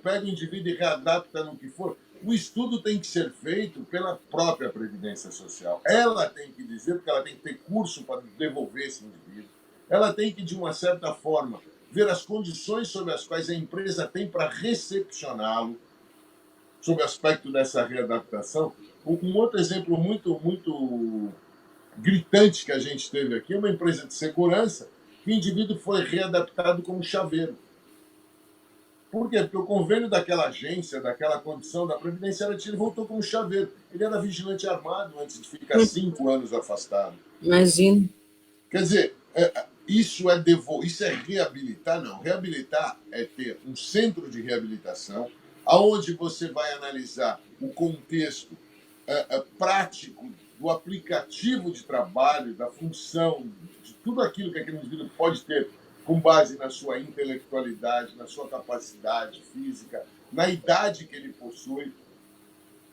pega o indivíduo e readapta no que for. O estudo tem que ser feito pela própria Previdência Social. Ela tem que dizer, porque ela tem que ter curso para devolver esse indivíduo. Ela tem que, de uma certa forma, ver as condições sobre as quais a empresa tem para recepcioná-lo, sob o aspecto dessa readaptação. Um outro exemplo muito gritante que a gente teve aqui é uma empresa de segurança que o indivíduo foi readaptado como chaveiro. Por quê? Porque o convênio daquela agência, daquela condição da Previdência, ele voltou como chaveiro. Ele era vigilante armado antes de ficar 5 anos afastado. Imagina. Quer dizer, isso é reabilitar? Não. Reabilitar é ter um centro de reabilitação aonde você vai analisar o contexto prático do aplicativo de trabalho, da função, de tudo aquilo que aquele indivíduo pode ter com base na sua intelectualidade, na sua capacidade física, na idade que ele possui.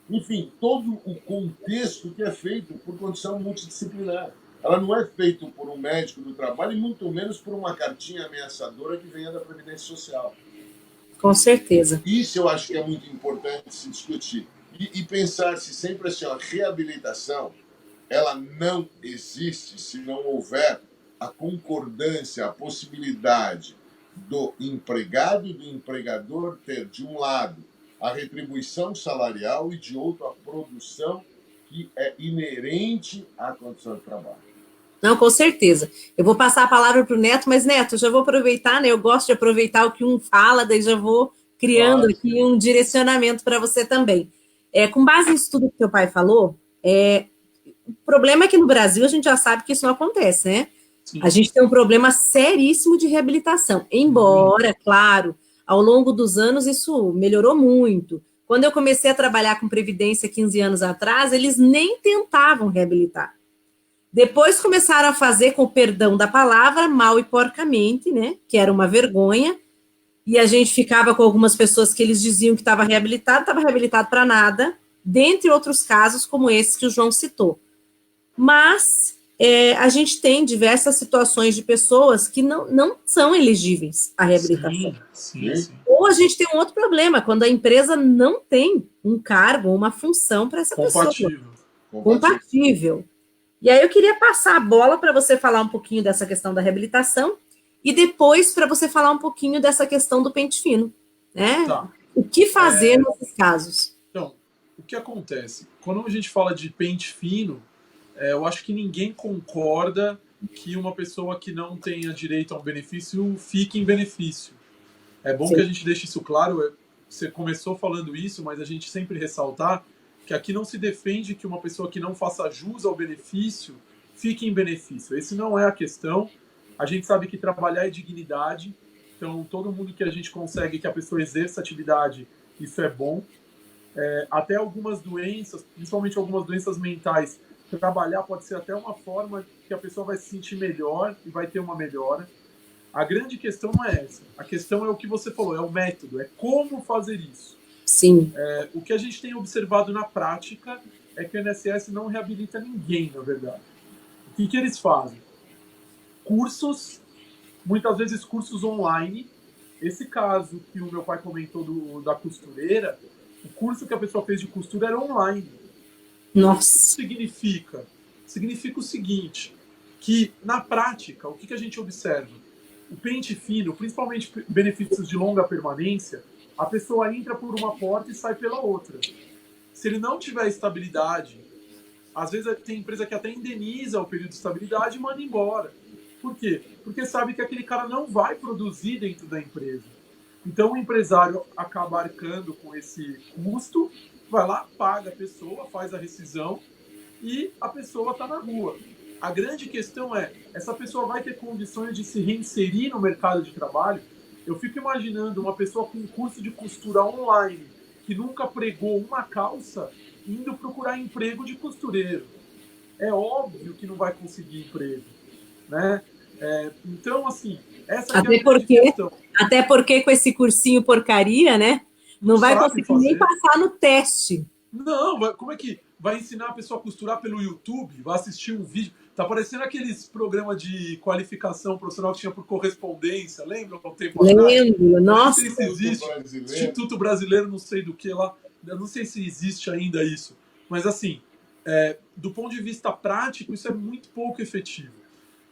Enfim, todo o contexto que é feito por condição multidisciplinar. Ela não é feita por um médico do trabalho e muito menos por uma cartinha ameaçadora que venha da Previdência Social. Com certeza. Isso eu acho que é muito importante se discutir. E pensar-se sempre assim, a reabilitação, ela não existe se não houver a concordância, a possibilidade do empregado e do empregador ter, de um lado, a retribuição salarial e, de outro, a produção que é inerente à condição de trabalho. Não, com certeza. Eu vou passar a palavra para o Neto, mas, Neto, já vou aproveitar, né? Eu gosto de aproveitar o que um fala, daí já vou criando aqui um direcionamento para você também. Com base nisso tudo que teu pai falou, o problema é que no Brasil a gente já sabe que isso não acontece, né? Sim. A gente tem um problema seríssimo de reabilitação, embora, claro, ao longo dos anos isso melhorou muito. Quando eu comecei a trabalhar com Previdência 15 anos atrás, eles nem tentavam reabilitar. Depois começaram a fazer, com o perdão da palavra, mal e porcamente, né? Que era uma vergonha. E a gente ficava com algumas pessoas que eles diziam que estava reabilitado para nada, dentre outros casos como esse que o João citou. Mas a gente tem diversas situações de pessoas que não são elegíveis à reabilitação. Sim. Ou a gente tem um outro problema, quando a empresa não tem um cargo, uma função para essa pessoa. Compatível. E aí eu queria passar a bola para você falar um pouquinho dessa questão da reabilitação e depois para você falar um pouquinho dessa questão do pente fino, né? Tá. O que fazer nesses casos? Então, o que acontece? Quando a gente fala de pente fino, eu acho que ninguém concorda que uma pessoa que não tenha direito a um benefício fique em benefício. É bom Sim. que a gente deixe isso claro. Você começou falando isso, mas a gente sempre ressaltar que aqui não se defende que uma pessoa que não faça jus ao benefício fique em benefício. Esse não é a questão. A gente sabe que trabalhar é dignidade, então todo mundo que a gente consegue que a pessoa exerça atividade, isso é bom. Até algumas doenças, principalmente algumas doenças mentais, trabalhar pode ser até uma forma que a pessoa vai se sentir melhor e vai ter uma melhora. A grande questão não é essa. A questão é o que você falou, é o método, é como fazer isso. Sim. O que a gente tem observado na prática é que o INSS não reabilita ninguém, na verdade. O que eles fazem? Cursos, muitas vezes cursos online. Esse caso que o meu pai comentou da costureira, o curso que a pessoa fez de costura era online. Nossa. O que isso significa? Significa o seguinte, que na prática, o que a gente observa? O pente fino, principalmente benefícios de longa permanência, a pessoa entra por uma porta e sai pela outra. Se ele não tiver estabilidade, às vezes tem empresa que até indeniza o período de estabilidade e manda embora. Por quê? Porque sabe que aquele cara não vai produzir dentro da empresa. Então o empresário acaba arcando com esse custo, vai lá, paga a pessoa, faz a rescisão e a pessoa está na rua. A grande questão é, essa pessoa vai ter condições de se reinserir no mercado de trabalho? Eu fico imaginando uma pessoa com um curso de costura online, que nunca pregou uma calça, indo procurar emprego de costureiro. É óbvio que não vai conseguir emprego, né? Então, assim, essa que é a grande questão. Até porque com esse cursinho porcaria, né? Não vai conseguir nem passar no teste. Não, como é que vai ensinar a pessoa a costurar pelo YouTube? Vai assistir um vídeo? Tá parecendo aqueles programas de qualificação profissional que tinha por correspondência, lembra? Um tempo atrás? Lembro, nossa. Não sei se existe. Instituto Brasileiro, não sei do que lá. Eu não sei se existe ainda isso. Mas, assim, do ponto de vista prático, isso é muito pouco efetivo.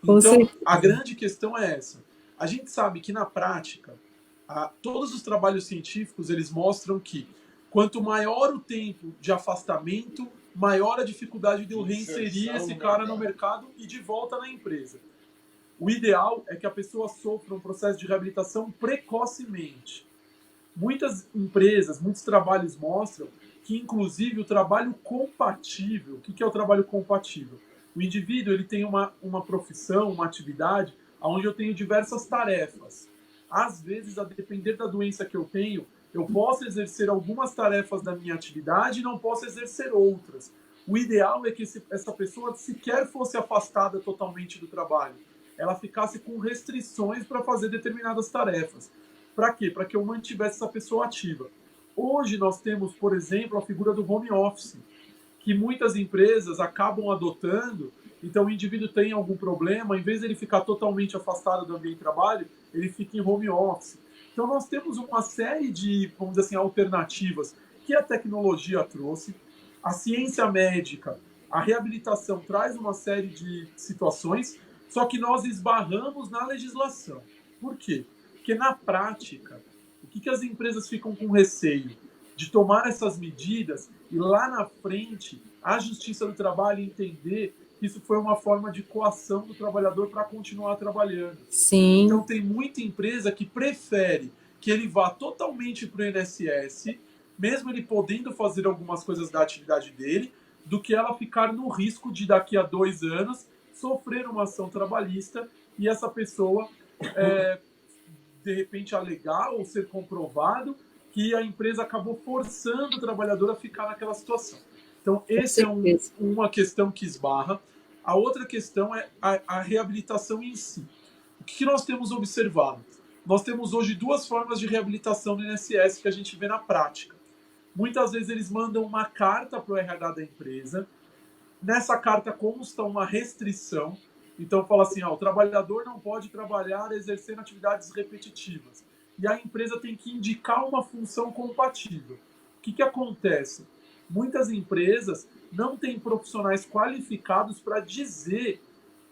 Então, a grande questão é essa. A gente sabe que, na prática, todos os trabalhos científicos, eles mostram que quanto maior o tempo de afastamento, maior a dificuldade de eu reinserir esse cara no mercado e de volta na empresa. O ideal é que a pessoa sofra um processo de reabilitação precocemente. Muitas empresas, muitos trabalhos mostram que, inclusive, o trabalho compatível... O que é o trabalho compatível? O indivíduo ele tem uma profissão, uma atividade, onde eu tenho diversas tarefas. Às vezes, a depender da doença que eu tenho, eu posso exercer algumas tarefas da minha atividade e não posso exercer outras. O ideal é que essa pessoa sequer fosse afastada totalmente do trabalho. Ela ficasse com restrições para fazer determinadas tarefas. Para quê? Para que eu mantivesse essa pessoa ativa. Hoje nós temos, por exemplo, a figura do home office, que muitas empresas acabam adotando. Então o indivíduo tem algum problema, em vez de ele ficar totalmente afastado do ambiente de trabalho, ele fica em home office. Então nós temos uma série de, vamos dizer assim, alternativas que a tecnologia trouxe, a ciência médica, a reabilitação traz uma série de situações, só que nós esbarramos na legislação. Por quê? Porque na prática, o que as empresas ficam com receio? De tomar essas medidas e lá na frente a Justiça do Trabalho entender que isso foi uma forma de coação do trabalhador para continuar trabalhando. Sim. Então tem muita empresa que prefere que ele vá totalmente para o INSS, mesmo ele podendo fazer algumas coisas da atividade dele, do que ela ficar no risco de daqui a 2 anos sofrer uma ação trabalhista e essa pessoa de repente alegar ou ser comprovado que a empresa acabou forçando o trabalhador a ficar naquela situação. Então, essa é uma questão que esbarra. A outra questão é a reabilitação em si. O que nós temos observado? Nós temos hoje 2 formas de reabilitação do INSS que a gente vê na prática. Muitas vezes eles mandam uma carta para o RH da empresa. Nessa carta consta uma restrição. Então, fala assim, o trabalhador não pode trabalhar exercendo atividades repetitivas. E a empresa tem que indicar uma função compatível. O que acontece? Muitas empresas não têm profissionais qualificados para dizer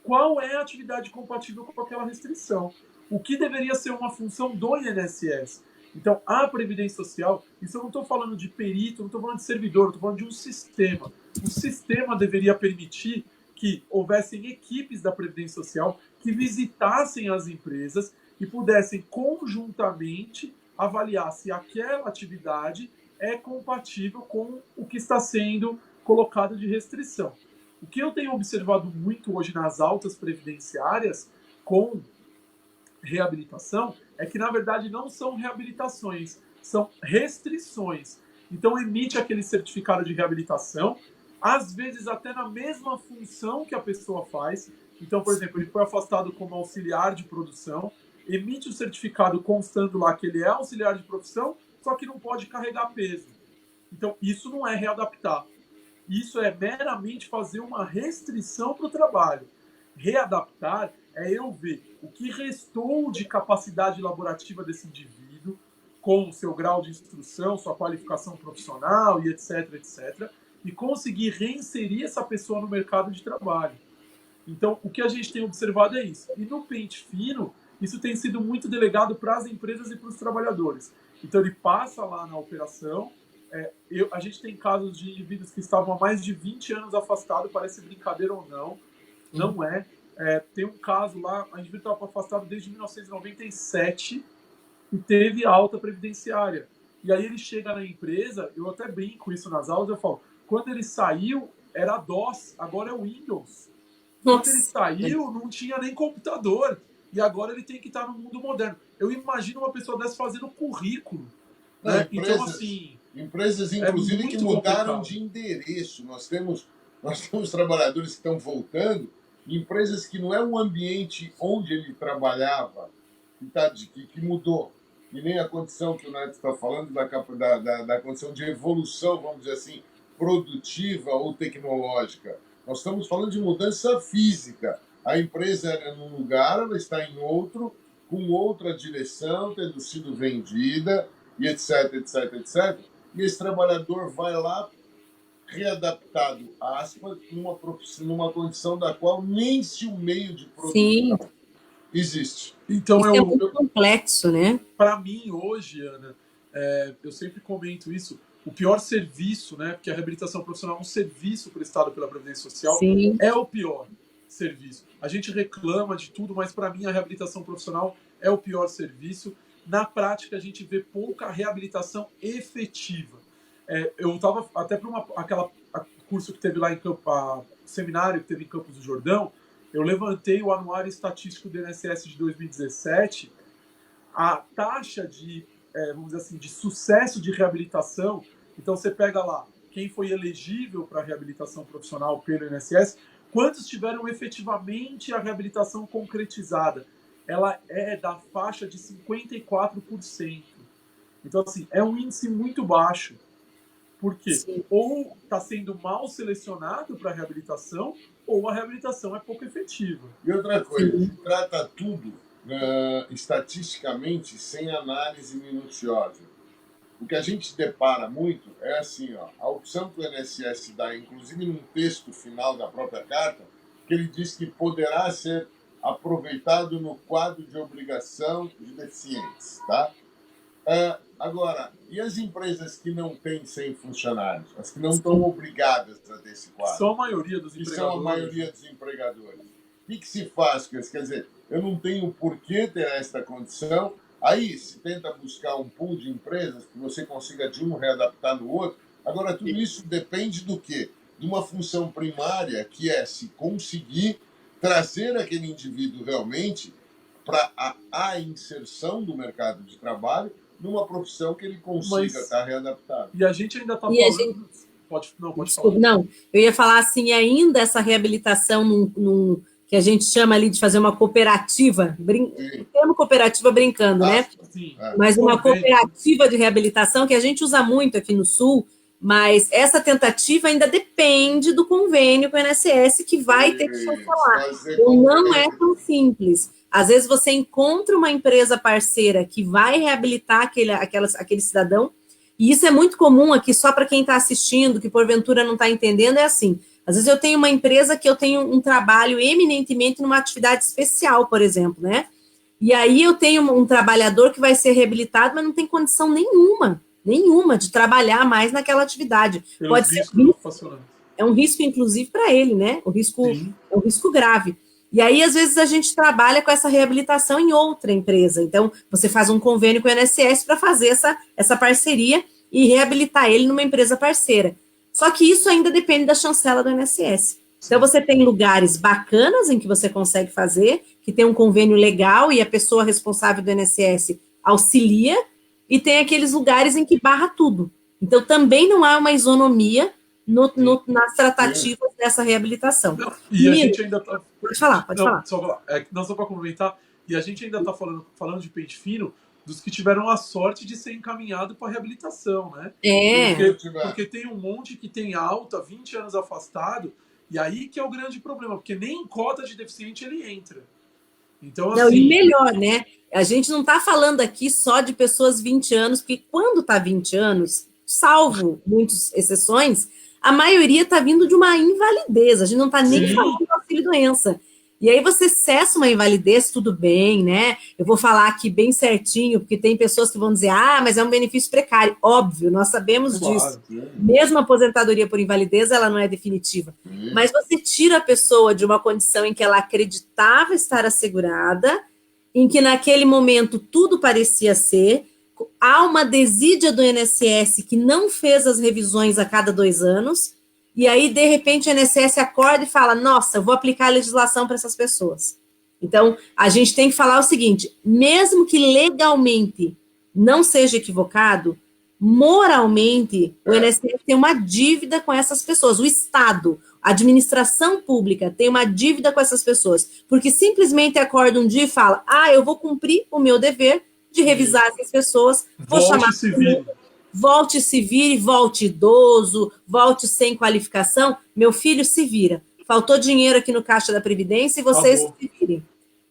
qual é a atividade compatível com aquela restrição. O que deveria ser uma função do INSS. Então, a Previdência Social, isso eu não estou falando de perito, não estou falando de servidor, estou falando de um sistema. O sistema deveria permitir que houvessem equipes da Previdência Social que visitassem as empresas e pudessem conjuntamente avaliar se aquela atividade é compatível com o que está sendo colocado de restrição. O que eu tenho observado muito hoje nas altas previdenciárias com reabilitação é que, na verdade, não são reabilitações, são restrições. Então, emite aquele certificado de reabilitação, às vezes até na mesma função que a pessoa faz. Então, por exemplo, ele foi afastado como auxiliar de produção, emite o certificado constando lá que ele é auxiliar de profissão, só que não pode carregar peso. Então, isso não é readaptar. Isso é meramente fazer uma restrição para o trabalho. Readaptar é eu ver o que restou de capacidade laborativa desse indivíduo, com o seu grau de instrução, sua qualificação profissional e etc, etc, e conseguir reinserir essa pessoa no mercado de trabalho. Então, o que a gente tem observado é isso. E no pente fino, isso tem sido muito delegado para as empresas e para os trabalhadores. Então, ele passa lá na operação. A gente tem casos de indivíduos que estavam há mais de 20 anos afastados, parece brincadeira ou não, não é. Tem um caso lá, a indivíduo estava afastado desde 1997 e teve alta previdenciária. E aí ele chega na empresa, eu até brinco isso nas aulas, eu falo, quando ele saiu, era DOS, agora é Windows. Quando ele saiu, não tinha nem computador. E agora ele tem que estar no mundo moderno. Eu imagino uma pessoa dessa fazendo currículo. Né? Então, assim... Empresas, inclusive, que mudaram complicado de endereço. Nós temos trabalhadores que estão voltando, empresas que não é o ambiente onde ele trabalhava, que mudou. E nem a condição que o Neto está falando, da condição de evolução, vamos dizer assim, produtiva ou tecnológica. Nós estamos falando de mudança física. A empresa era num lugar, ela está em outro, com outra direção, tendo sido vendida, e etc, etc, etc. E esse trabalhador vai lá, readaptado, aspas, numa condição da qual nem se o meio de produção existe. Então, isso é muito complexo, né? Para mim, hoje, Ana, eu sempre comento isso, o pior serviço, né, porque a reabilitação profissional é um serviço prestado pela Previdência Social, Sim. É o pior serviço. A gente reclama de tudo, mas para mim a reabilitação profissional é o pior serviço. Na prática, a gente vê pouca reabilitação efetiva. Eu estava até para aquela curso que teve lá em seminário que teve em Campos do Jordão, eu levantei o anuário estatístico do INSS de 2017, a taxa de, vamos dizer assim, de sucesso de reabilitação. Então você pega lá quem foi elegível para a reabilitação profissional pelo INSS, quantos tiveram efetivamente a reabilitação concretizada. Ela é da faixa de 54%. Então, assim, é um índice muito baixo. Por quê? Sim. Ou está sendo mal selecionado para a reabilitação, ou a reabilitação é pouco efetiva. E outra coisa, se trata tudo estatisticamente sem análise minuciosa. O que a gente depara muito é assim, ó, a opção que o INSS dá, inclusive num texto final da própria carta, que ele diz que poderá ser aproveitado no quadro de obrigação de deficientes, tá? Agora, e as empresas que não têm 100 funcionários? As que não estão obrigadas a ter esse quadro? São a maioria dos empregadores. Que são a maioria dos empregadores. O que se faz com isso? Quer dizer, eu não tenho por que ter esta condição. Aí se tenta buscar um pool de empresas que você consiga de um readaptar no outro. Agora, tudo isso depende do quê? De uma função primária, que é se conseguir trazer aquele indivíduo realmente para a inserção do mercado de trabalho numa profissão que ele consiga estar readaptado. E a gente ainda está falando... Pode falar. Não, eu ia falar assim, ainda essa reabilitação que a gente chama ali de fazer uma cooperativa, termo cooperativa brincando, né? Sim. Mas uma cooperativa de reabilitação que a gente usa muito aqui no Sul, mas essa tentativa ainda depende do convênio com o INSS que vai ter que cancelar. Ou não é tão simples. Às vezes você encontra uma empresa parceira que vai reabilitar aquele cidadão, e isso é muito comum aqui, só para quem está assistindo, que porventura não está entendendo, é assim. Às vezes eu tenho uma empresa que eu tenho um trabalho eminentemente numa atividade especial, por exemplo, né? E aí eu tenho um trabalhador que vai ser reabilitado, mas não tem condição nenhuma de trabalhar mais naquela atividade. Pode ser é um risco, inclusive, para ele, né? Sim. É um risco grave. E aí, às vezes, a gente trabalha com essa reabilitação em outra empresa. Então, você faz um convênio com o INSS para fazer essa parceria e reabilitar ele numa empresa parceira. Só que isso ainda depende da chancela do INSS. Então, você tem lugares bacanas em que você consegue fazer, que tem um convênio legal e a pessoa responsável do INSS auxilia, e tem aqueles lugares em que barra tudo. Então, também não há uma isonomia nas tratativas dessa reabilitação. Não, e a gente ainda está... Pode falar. Não, só para complementar, e a gente ainda está falando de pente fino, dos que tiveram a sorte de ser encaminhado para reabilitação, né? Porque tem um monte que tem alta, 20 anos afastado, e aí que é o grande problema, porque nem em cota de deficiente ele entra. Então, assim... Não, e melhor, né? A gente não está falando aqui só de pessoas 20 anos, porque quando está 20 anos, salvo muitas exceções, a maioria está vindo de uma invalidez. A gente não está nem falando de auxílio-doença. E aí você cessa uma invalidez, tudo bem, né? Eu vou falar aqui bem certinho, porque tem pessoas que vão dizer, mas é um benefício precário. Óbvio, nós sabemos disso. Mesmo a aposentadoria por invalidez, ela não é definitiva. Mas você tira a pessoa de uma condição em que ela acreditava estar assegurada, em que naquele momento tudo parecia ser, há uma desídia do INSS que não fez as revisões a cada 2 anos, e aí, de repente, o INSS acorda e fala, nossa, eu vou aplicar a legislação para essas pessoas. Então, a gente tem que falar o seguinte, mesmo que legalmente não seja equivocado, moralmente, o INSS tem uma dívida com essas pessoas, o Estado, a administração pública tem uma dívida com essas pessoas, porque simplesmente acorda um dia e fala, eu vou cumprir o meu dever de revisar essas pessoas, vou chamar... Volte se vire, volte idoso, volte sem qualificação, meu filho se vira. Faltou dinheiro aqui no Caixa da Previdência e vocês se virem.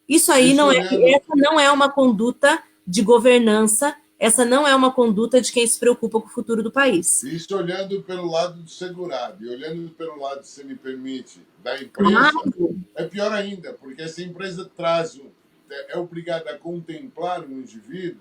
Isso aí essa não é uma conduta de governança, essa não é uma conduta de quem se preocupa com o futuro do país. Isso olhando pelo lado do segurado e olhando pelo lado, se me permite, da empresa, é pior ainda, porque essa empresa é obrigada a contemplar um indivíduo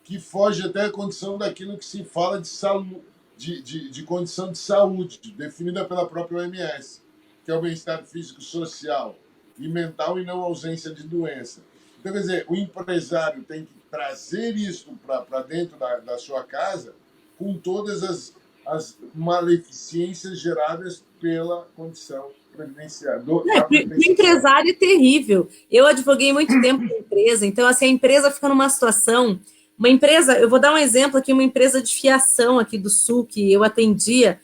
que foge até a condição daquilo que se fala de saúde, de condição de saúde, definida pela própria OMS, que é o bem-estar físico, social e mental e não ausência de doença. Então, quer dizer, o empresário tem que trazer isso para dentro da sua casa com todas as maleficências geradas pela condição previdenciária. O empresário é terrível. Eu advoguei muito tempo na empresa, então, assim, a empresa fica numa situação... Uma empresa, eu vou dar um exemplo aqui, uma empresa de fiação aqui do Sul, que eu atendia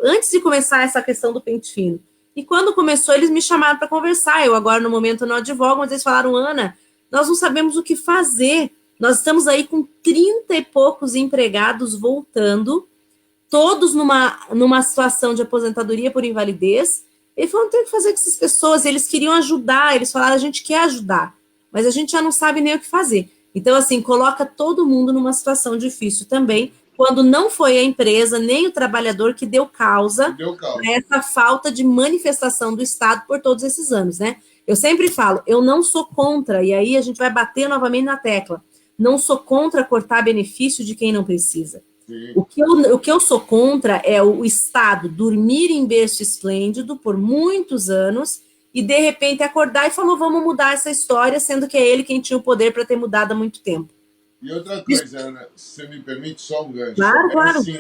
antes de começar essa questão do pente fino. E quando começou, eles me chamaram para conversar. Eu agora, no momento, não advogo, mas eles falaram, Ana, nós não sabemos o que fazer. Nós estamos aí com 30 e poucos empregados voltando, todos numa situação de aposentadoria por invalidez. Eles falaram, tem que fazer com essas pessoas. Eles queriam ajudar, eles falaram, a gente quer ajudar, mas a gente já não sabe nem o que fazer. Então, assim, coloca todo mundo numa situação difícil também, quando não foi a empresa nem o trabalhador que deu causa a essa falta de manifestação do Estado por todos esses anos, né? Eu sempre falo, eu não sou contra, e aí a gente vai bater novamente na tecla, não sou contra cortar benefício de quem não precisa. O que eu sou contra é o Estado dormir em berço esplêndido por muitos anos e, de repente, acordar e falou, vamos mudar essa história, sendo que é ele quem tinha o poder para ter mudado há muito tempo. E outra coisa, Ana, se você me permite, só um gancho. Claro. Assim,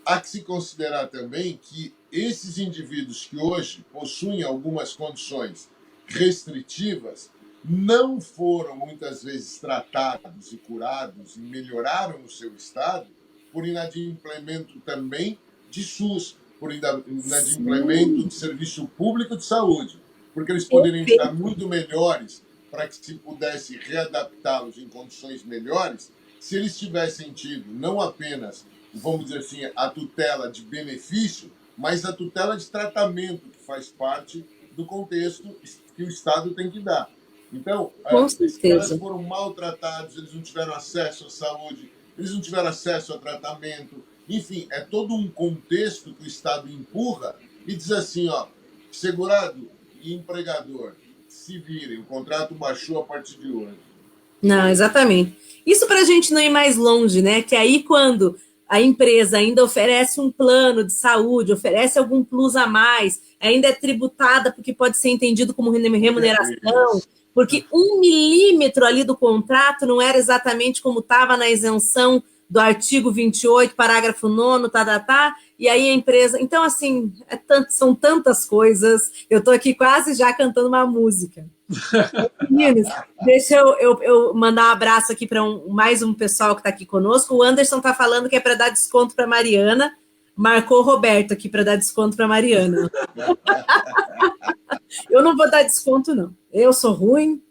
há que se considerar também que esses indivíduos que hoje possuem algumas condições restritivas não foram, muitas vezes, tratados e curados e melhoraram o seu estado por inadimplemento também de SUS, por inadimplemento de serviço público de saúde, porque eles poderiam estar muito melhores para que se pudesse readaptá-los em condições melhores, se eles tivessem tido não apenas, vamos dizer assim, a tutela de benefício, mas a tutela de tratamento, que faz parte do contexto que o Estado tem que dar. Então, esses caras foram maltratados, eles não tiveram acesso à saúde, eles não tiveram acesso a tratamento, enfim, é todo um contexto que o Estado empurra e diz assim, segurado e empregador, se virem, o contrato baixou a partir de hoje. Não, exatamente. Isso para a gente não ir mais longe, né? Que aí quando a empresa ainda oferece um plano de saúde, oferece algum plus a mais, ainda é tributada porque pode ser entendido como remuneração, porque 1 milímetro ali do contrato não era exatamente como estava na isenção do artigo 28, parágrafo 9º, e aí a empresa... Então, assim, são tantas coisas. Eu estou aqui quase já cantando uma música. Meninos, deixa eu mandar um abraço aqui para mais um pessoal que está aqui conosco. O Anderson está falando que é para dar desconto para Mariana. Marcou o Roberto aqui para dar desconto para Mariana. Eu não vou dar desconto, não. Eu sou ruim,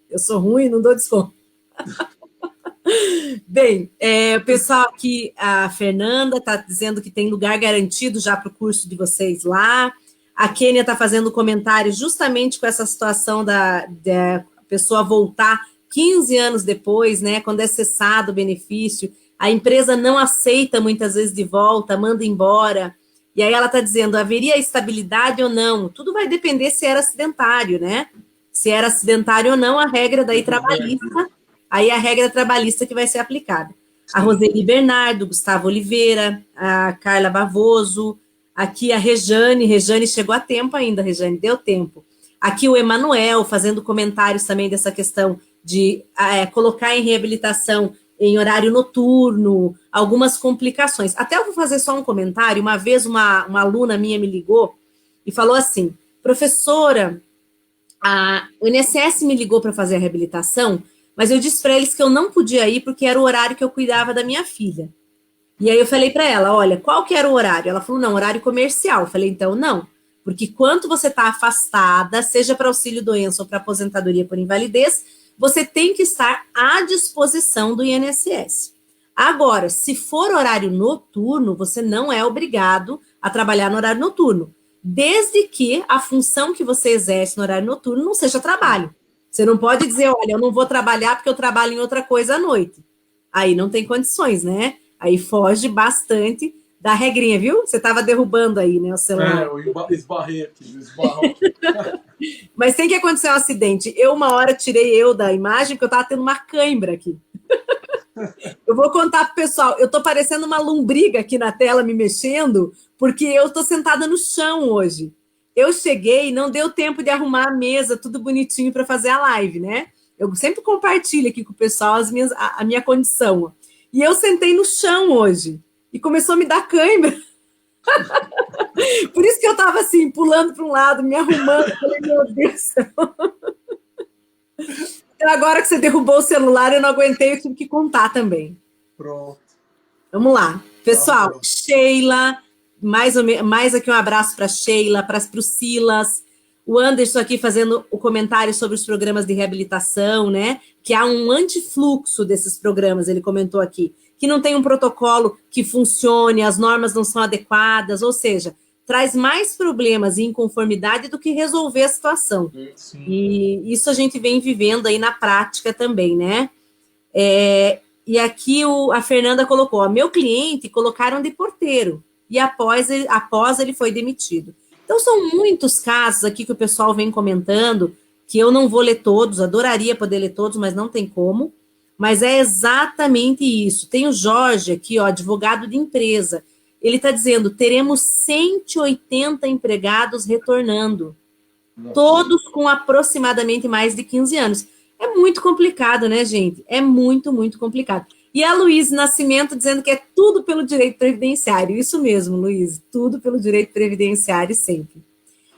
não dou desconto. Bem, o pessoal aqui, a Fernanda está dizendo que tem lugar garantido já para o curso de vocês lá. A Kênia está fazendo comentário justamente com essa situação da pessoa voltar 15 anos depois, né, quando é cessado o benefício, a empresa não aceita muitas vezes de volta, manda embora, e aí ela está dizendo, haveria estabilidade ou não? Tudo vai depender se era acidentário, né? Se era acidentário ou não, a regra daí trabalhista, aí a regra trabalhista que vai ser aplicada. A Roseli Bernardo, Gustavo Oliveira, a Carla Bavoso, aqui a Rejane chegou a tempo ainda, Rejane, deu tempo. Aqui o Emanuel fazendo comentários também dessa questão de colocar em reabilitação em horário noturno, algumas complicações. Até eu vou fazer só um comentário. Uma vez uma aluna minha me ligou e falou assim, professora, o INSS me ligou para fazer a reabilitação, mas eu disse para eles que eu não podia ir porque era o horário que eu cuidava da minha filha. E aí eu falei para ela, olha, qual que era o horário? Ela falou, não, horário comercial. Eu falei, então, não, porque quando você está afastada, seja para auxílio-doença ou para aposentadoria por invalidez, você tem que estar à disposição do INSS. Agora, se for horário noturno, você não é obrigado a trabalhar no horário noturno, desde que a função que você exerce no horário noturno não seja trabalho. Você não pode dizer, olha, eu não vou trabalhar porque eu trabalho em outra coisa à noite. Aí não tem condições, né? Aí foge bastante da regrinha, viu? Você estava derrubando aí, né, o celular. Eu esbarrei aqui, esbarrou aqui. Mas tem que acontecer um acidente. Eu, uma hora, tirei da imagem porque eu estava tendo uma cãibra aqui. Eu vou contar pro pessoal, eu tô parecendo uma lombriga aqui na tela me mexendo, porque eu tô sentada no chão hoje. Eu cheguei, não deu tempo de arrumar a mesa, tudo bonitinho para fazer a live, né? Eu sempre compartilho aqui com o pessoal a minha condição. E eu sentei no chão hoje e começou a me dar cãibra. Por isso que eu tava assim, pulando para um lado, me arrumando. Eu falei, meu Deus do céu. Então, agora que você derrubou o celular, eu não aguentei, eu tive que contar também. Pronto. Vamos lá. Pessoal, Sheila, mais aqui um abraço para Sheila, para o Silas, o Anderson aqui fazendo o comentário sobre os programas de reabilitação, né? Que há um antifluxo desses programas, ele comentou aqui, que não tem um protocolo que funcione, as normas não são adequadas, ou seja, traz mais problemas e inconformidade do que resolver a situação. Sim. E isso a gente vem vivendo aí na prática também, né? E aqui a Fernanda colocou, ó, meu cliente colocaram de porteiro e após ele foi demitido. Então, são muitos casos aqui que o pessoal vem comentando, que eu não vou ler todos, adoraria poder ler todos, mas não tem como. Mas é exatamente isso. Tem o Jorge aqui, ó, advogado de empresa. Ele está dizendo, teremos 180 empregados retornando, todos com aproximadamente mais de 15 anos. É muito complicado, né, gente? É muito, muito complicado. E a Luiz Nascimento dizendo que é tudo pelo direito previdenciário. Isso mesmo, Luiz, tudo pelo direito previdenciário sempre.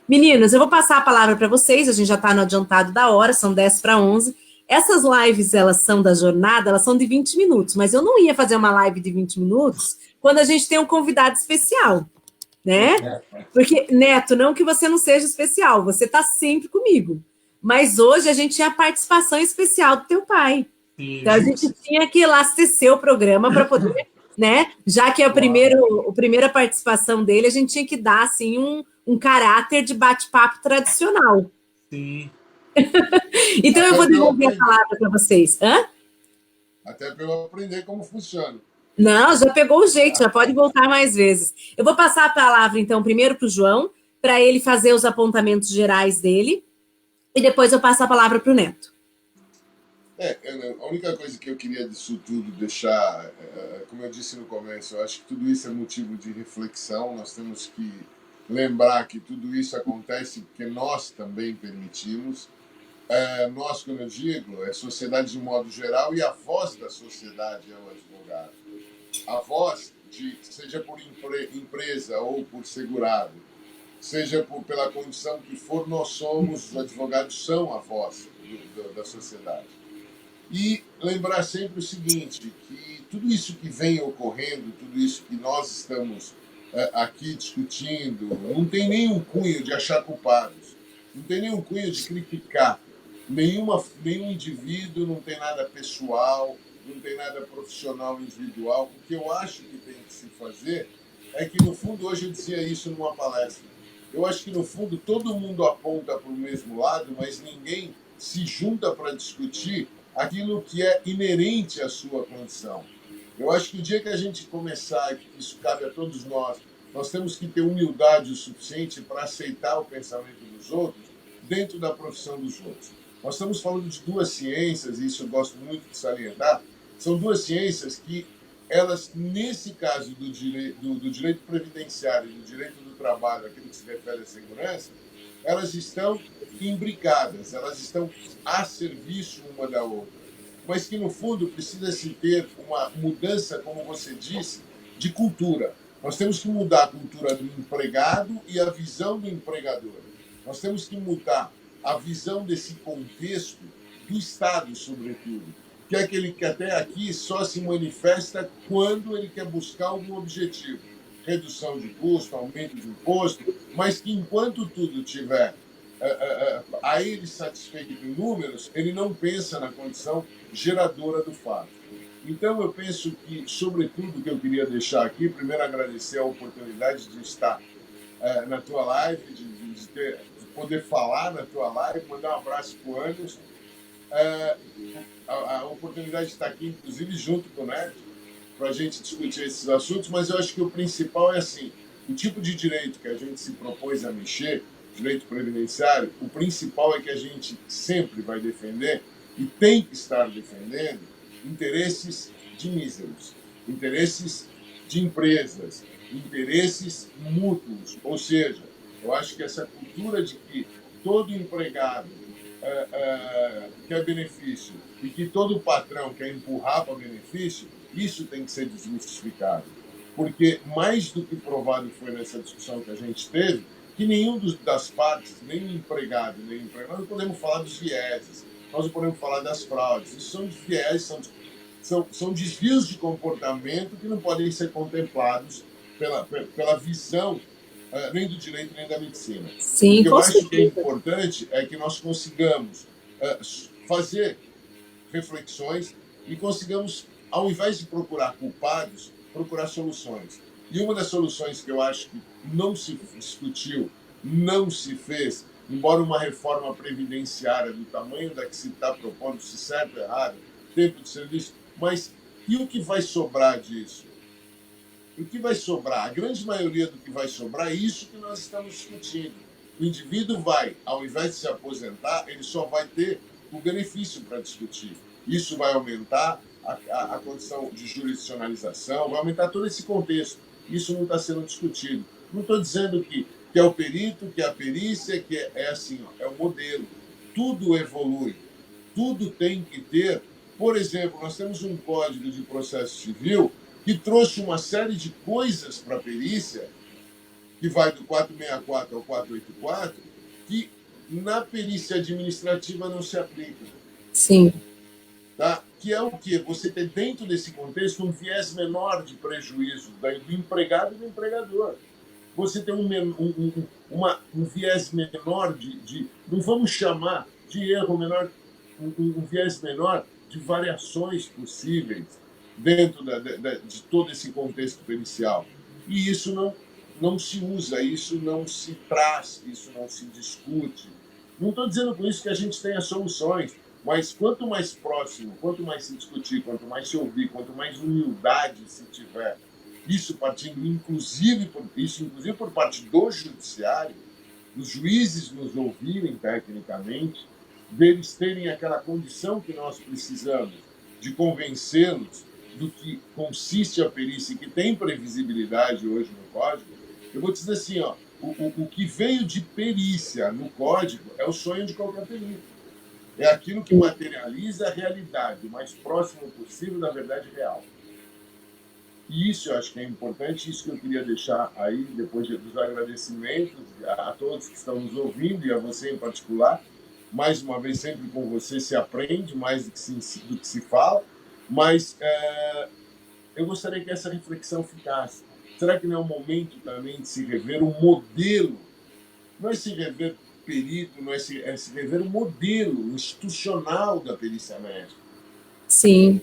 Meninos, eu vou passar a palavra para vocês, a gente já está no adiantado da hora, são 10 para 11. Essas lives, elas são da jornada, elas são de 20 minutos, mas eu não ia fazer uma live de 20 minutos quando a gente tem um convidado especial, né? Porque, Neto, não que você não seja especial, você está sempre comigo. Mas hoje a gente tinha a participação especial do teu pai. Sim, então a gente tinha que elastecer o programa para poder, né? Já que é a primeira participação dele, a gente tinha que dar assim um caráter de bate-papo tradicional. Sim. Então eu vou devolver a palavra para vocês. Hã? Até para eu aprender como funciona. Não, já pegou o jeito, já pode voltar mais vezes. Eu vou passar a palavra, então, primeiro para o João, para ele fazer os apontamentos gerais dele, e depois eu passo a palavra para o Neto. A única coisa que eu queria disso tudo deixar, como eu disse no começo, eu acho que tudo isso é motivo de reflexão. Nós temos que lembrar que tudo isso acontece porque nós também permitimos. Nós, como eu digo, é sociedade de modo geral, e a voz da sociedade é o advogado. A voz, seja por empresa ou por segurado, seja pela condição que for, nós somos, os advogados são a voz da sociedade. E lembrar sempre o seguinte, que tudo isso que vem ocorrendo, tudo isso que nós estamos aqui discutindo, não tem nenhum cunho de achar culpados, não tem nenhum cunho de criticar nenhum indivíduo, não tem nada pessoal, não tem nada profissional individual. O que eu acho que tem que se fazer é que, no fundo, hoje eu dizia isso numa palestra, eu acho que, no fundo, todo mundo aponta para o mesmo lado, mas ninguém se junta para discutir aquilo que é inerente à sua condição. Eu acho que o dia que a gente começar, que isso cabe a todos nós temos que ter humildade o suficiente para aceitar o pensamento dos outros dentro da profissão dos outros. Nós estamos falando de duas ciências, e isso eu gosto muito de salientar, são duas ciências que elas, nesse caso do direito previdenciário e do direito do trabalho, aquilo que se refere à segurança, elas estão imbricadas, elas estão a serviço uma da outra, mas que, no fundo, precisa-se ter uma mudança, como você disse, de cultura. Nós temos que mudar a cultura do empregado e a visão do empregador. Nós temos que mudar a visão desse contexto do Estado, sobretudo, que é aquele que até aqui só se manifesta quando ele quer buscar algum objetivo. Redução de custo, aumento de imposto, mas que enquanto tudo tiver a ele satisfeito em números, ele não pensa na condição geradora do fato. Então, eu penso que, sobretudo, o que eu queria deixar aqui, primeiro agradecer a oportunidade de estar na tua live, de poder falar na tua live, mandar um abraço para o Anderson, a oportunidade de estar aqui, inclusive, junto com o Neto, para a gente discutir esses assuntos, mas eu acho que o principal é assim, o tipo de direito que a gente se propôs a mexer, direito previdenciário, o principal é que a gente sempre vai defender, e tem que estar defendendo, interesses de míseros, interesses de empresas, interesses mútuos. Ou seja, eu acho que essa cultura de que todo empregado quer benefício e que todo patrão quer empurrar para benefício, isso tem que ser desmistificado. Porque mais do que provado foi nessa discussão que a gente teve, que nenhum das partes, nem o empregado, nem o empregado, nós não podemos falar dos vieses, nós não podemos falar das fraudes. Isso são vieses, são desvios de comportamento que não podem ser contemplados pela visão nem do direito nem da medicina. Sim, o que eu acho que é importante é que nós consigamos fazer reflexões e consigamos, ao invés de procurar culpados, procurar soluções. E uma das soluções que eu acho que não se discutiu, não se fez, embora uma reforma previdenciária do tamanho da que se está propondo, se certo ou errado, tempo de serviço, mas e o que vai sobrar disso? O que vai sobrar? A grande maioria do que vai sobrar é isso que nós estamos discutindo. O indivíduo vai, ao invés de se aposentar, ele só vai ter o benefício para discutir. Isso vai aumentar a condição de jurisdicionalização, vai aumentar todo esse contexto. Isso não está sendo discutido. Não estou dizendo que é o perito, que é a perícia, que é assim, é o modelo. Tudo evolui. Tudo tem que ter. Por exemplo, nós temos um Código de Processo Civil que trouxe uma série de coisas para a perícia, que vai do 464 ao 484, que na perícia administrativa não se aplica. Sim. Tá? Que é o quê? Você ter dentro desse contexto um viés menor de prejuízo do empregado e do empregador. Você tem um viés menor não vamos chamar de erro menor, um viés menor de variações possíveis dentro de todo esse contexto pericial. E isso não se usa, isso não se traz, isso não se discute. Não estou dizendo com isso que a gente tenha soluções, mas quanto mais próximo, quanto mais se discutir, quanto mais se ouvir, quanto mais humildade se tiver, isso partindo inclusive por parte do judiciário, os juízes nos ouvirem tecnicamente, deles terem aquela condição que nós precisamos de convencê-los do que consiste a perícia e que tem previsibilidade hoje no código, eu vou dizer assim, ó, o que veio de perícia no código é o sonho de qualquer perito. É aquilo que materializa a realidade, o mais próximo possível da verdade real. E isso eu acho que é importante, isso que eu queria deixar aí, depois dos agradecimentos a todos que estão nos ouvindo e a você em particular. Mais uma vez, sempre com você se aprende mais do que se fala, mas eu gostaria que essa reflexão ficasse. Será que não é um momento também de se rever o modelo? Não é se rever perito, não é se rever o modelo institucional da perícia médica. Sim.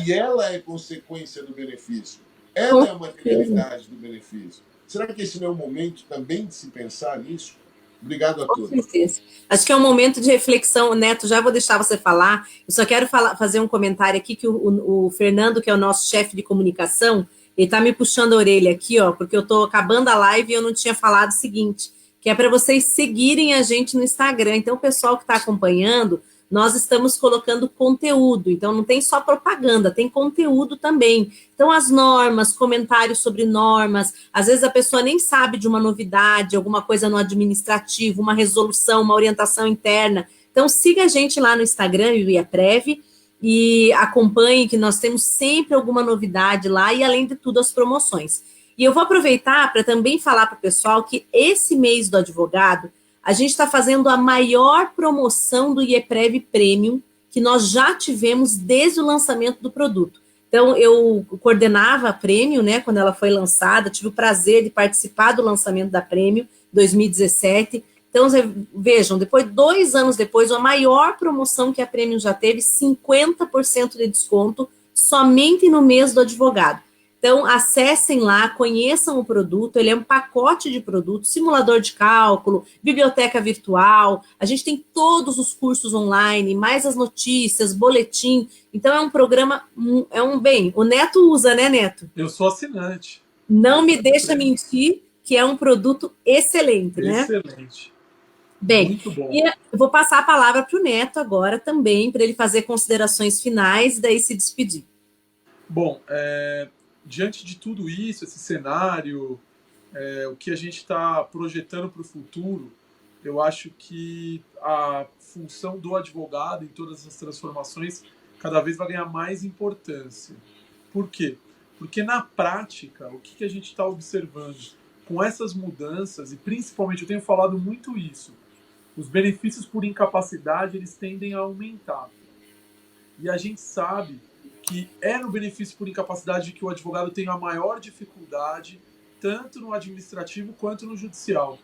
E ela é consequência do benefício. Ela é a materialidade do benefício. Será que esse não é o momento também de se pensar nisso? Obrigado a todos. Com certeza. Acho que é um momento de reflexão, Neto, já vou deixar você falar. Eu só quero fazer um comentário aqui que o Fernando, que é o nosso chefe de comunicação, ele está me puxando a orelha aqui, ó, porque eu estou acabando a live e eu não tinha falado o seguinte, que é para vocês seguirem a gente no Instagram. Então, o pessoal que está acompanhando, nós estamos colocando conteúdo, então não tem só propaganda, tem conteúdo também. Então, as normas, comentários sobre normas, às vezes a pessoa nem sabe de uma novidade, alguma coisa no administrativo, uma resolução, uma orientação interna. Então, siga a gente lá no Instagram, o IEPREV, e acompanhe que nós temos sempre alguma novidade lá e, além de tudo, as promoções. E eu vou aproveitar para também falar para o pessoal que esse mês do advogado, a gente está fazendo a maior promoção do IEPREV Premium que nós já tivemos desde o lançamento do produto. Então, eu coordenava a Premium, né, quando ela foi lançada, tive o prazer de participar do lançamento da Premium 2017. Então, vejam, depois, 2 anos depois, a maior promoção que a Premium já teve, 50% de desconto somente no mês do advogado. Então, acessem lá, conheçam o produto, ele é um pacote de produtos, simulador de cálculo, biblioteca virtual, a gente tem todos os cursos online, mais as notícias, boletim, então é um programa, bem, o Neto usa, né, Neto? Eu sou assinante. Não me deixa mentir que é um produto excelente, né? Excelente. Bem, muito bom. E eu vou passar a palavra para o Neto agora também, para ele fazer considerações finais e daí se despedir. Bom, diante de tudo isso, esse cenário, o que a gente está projetando para o futuro, eu acho que a função do advogado em todas essas transformações cada vez vai ganhar mais importância. Por quê? Porque na prática, o que a gente está observando com essas mudanças, e principalmente eu tenho falado muito isso, os benefícios por incapacidade eles tendem a aumentar. E a gente sabe que é no benefício por incapacidade que o advogado tem a maior dificuldade, tanto no administrativo quanto no judicial.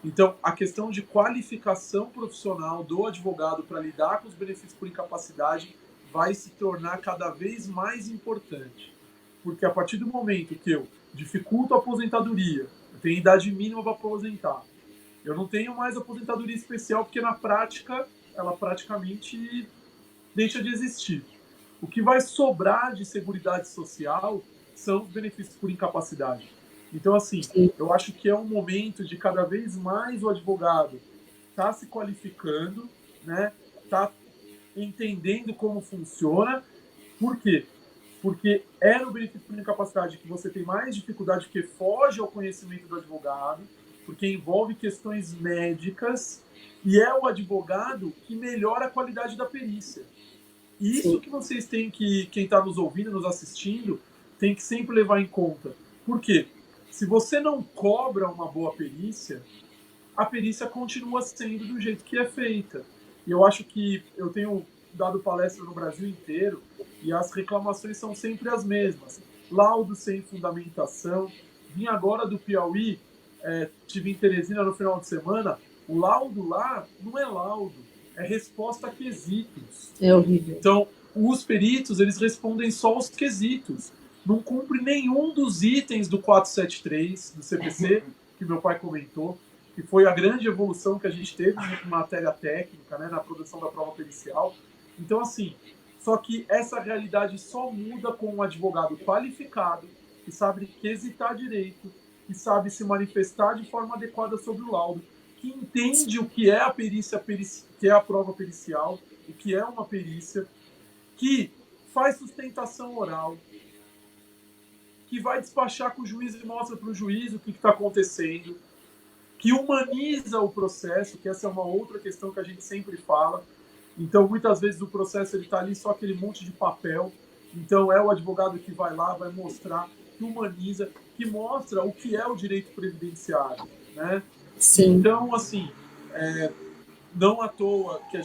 Então, a questão de qualificação profissional do advogado para lidar com os benefícios por incapacidade vai se tornar cada vez mais importante. Porque a partir do momento que eu dificulto a aposentadoria, eu tenho idade mínima para aposentar, eu não tenho mais aposentadoria especial, porque na prática, ela praticamente deixa de existir. O que vai sobrar de seguridade social são os benefícios por incapacidade. Então, assim, eu acho que é um momento de cada vez mais o advogado tá se qualificando, né? Tá entendendo como funciona. Por quê? Porque é no benefício por incapacidade que você tem mais dificuldade, porque foge ao conhecimento do advogado, porque envolve questões médicas, e é o advogado que melhora a qualidade da perícia. E isso que vocês têm que, quem está nos ouvindo, nos assistindo, tem que sempre levar em conta. Por quê? Se você não cobra uma boa perícia, a perícia continua sendo do jeito que é feita. E eu acho que eu tenho dado palestra no Brasil inteiro e as reclamações são sempre as mesmas. Laudo sem fundamentação. Vim agora do Piauí, tive em Teresina no final de semana. O laudo lá não é laudo, é resposta a quesitos. É horrível. Então, os peritos, eles respondem só os quesitos. Não cumpre nenhum dos itens do 473 do CPC, que meu pai comentou, que foi a grande evolução que a gente teve em matéria técnica, né, na produção da prova pericial. Então, assim, só que essa realidade só muda com um advogado qualificado, que sabe quesitar direito, que sabe se manifestar de forma adequada sobre o laudo, que entende o que é a perícia, que é a prova pericial, o que é uma perícia, que faz sustentação oral, que vai despachar com o juiz e mostra para o juiz o que está acontecendo, que humaniza o processo, que essa é uma outra questão que a gente sempre fala. Então, muitas vezes o processo está ali só aquele monte de papel. Então, é o advogado que vai lá, vai mostrar, que humaniza, que mostra o que é o direito previdenciário, né? Sim. Então, assim, não à toa que a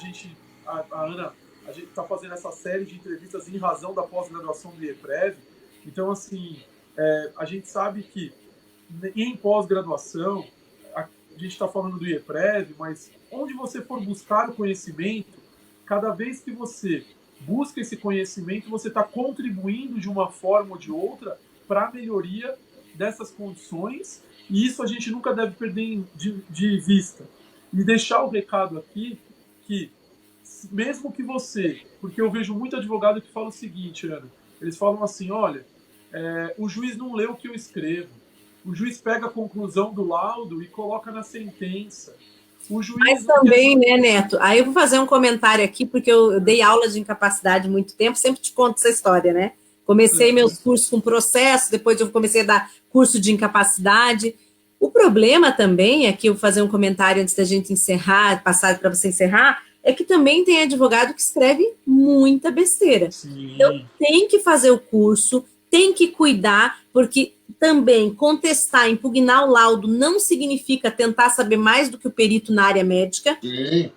Ana, a gente está fazendo essa série de entrevistas em razão da pós-graduação do IEPREV. Então, assim, a gente sabe que em pós-graduação, a gente está falando do IEPREV, mas onde você for buscar o conhecimento, cada vez que você busca esse conhecimento, você está contribuindo de uma forma ou de outra para a melhoria dessas condições, e isso a gente nunca deve perder de vista. E deixar o recado aqui que, mesmo que você... Porque eu vejo muito advogado que fala o seguinte, Ana, eles falam assim, olha, o juiz não lê o que eu escrevo, o juiz pega a conclusão do laudo e coloca na sentença. O juiz Mas também, né, Neto? Aí eu vou fazer um comentário aqui, porque eu dei aula de incapacidade há muito tempo, sempre te conto essa história, né? Comecei meus cursos com processo, depois eu comecei a dar curso de incapacidade. O problema também, aqui eu vou fazer um comentário antes da gente encerrar, passar para você encerrar, é que também tem advogado que escreve muita besteira. Sim. Então tem que fazer o curso, tem que cuidar, porque também contestar, impugnar o laudo não significa tentar saber mais do que o perito na área médica,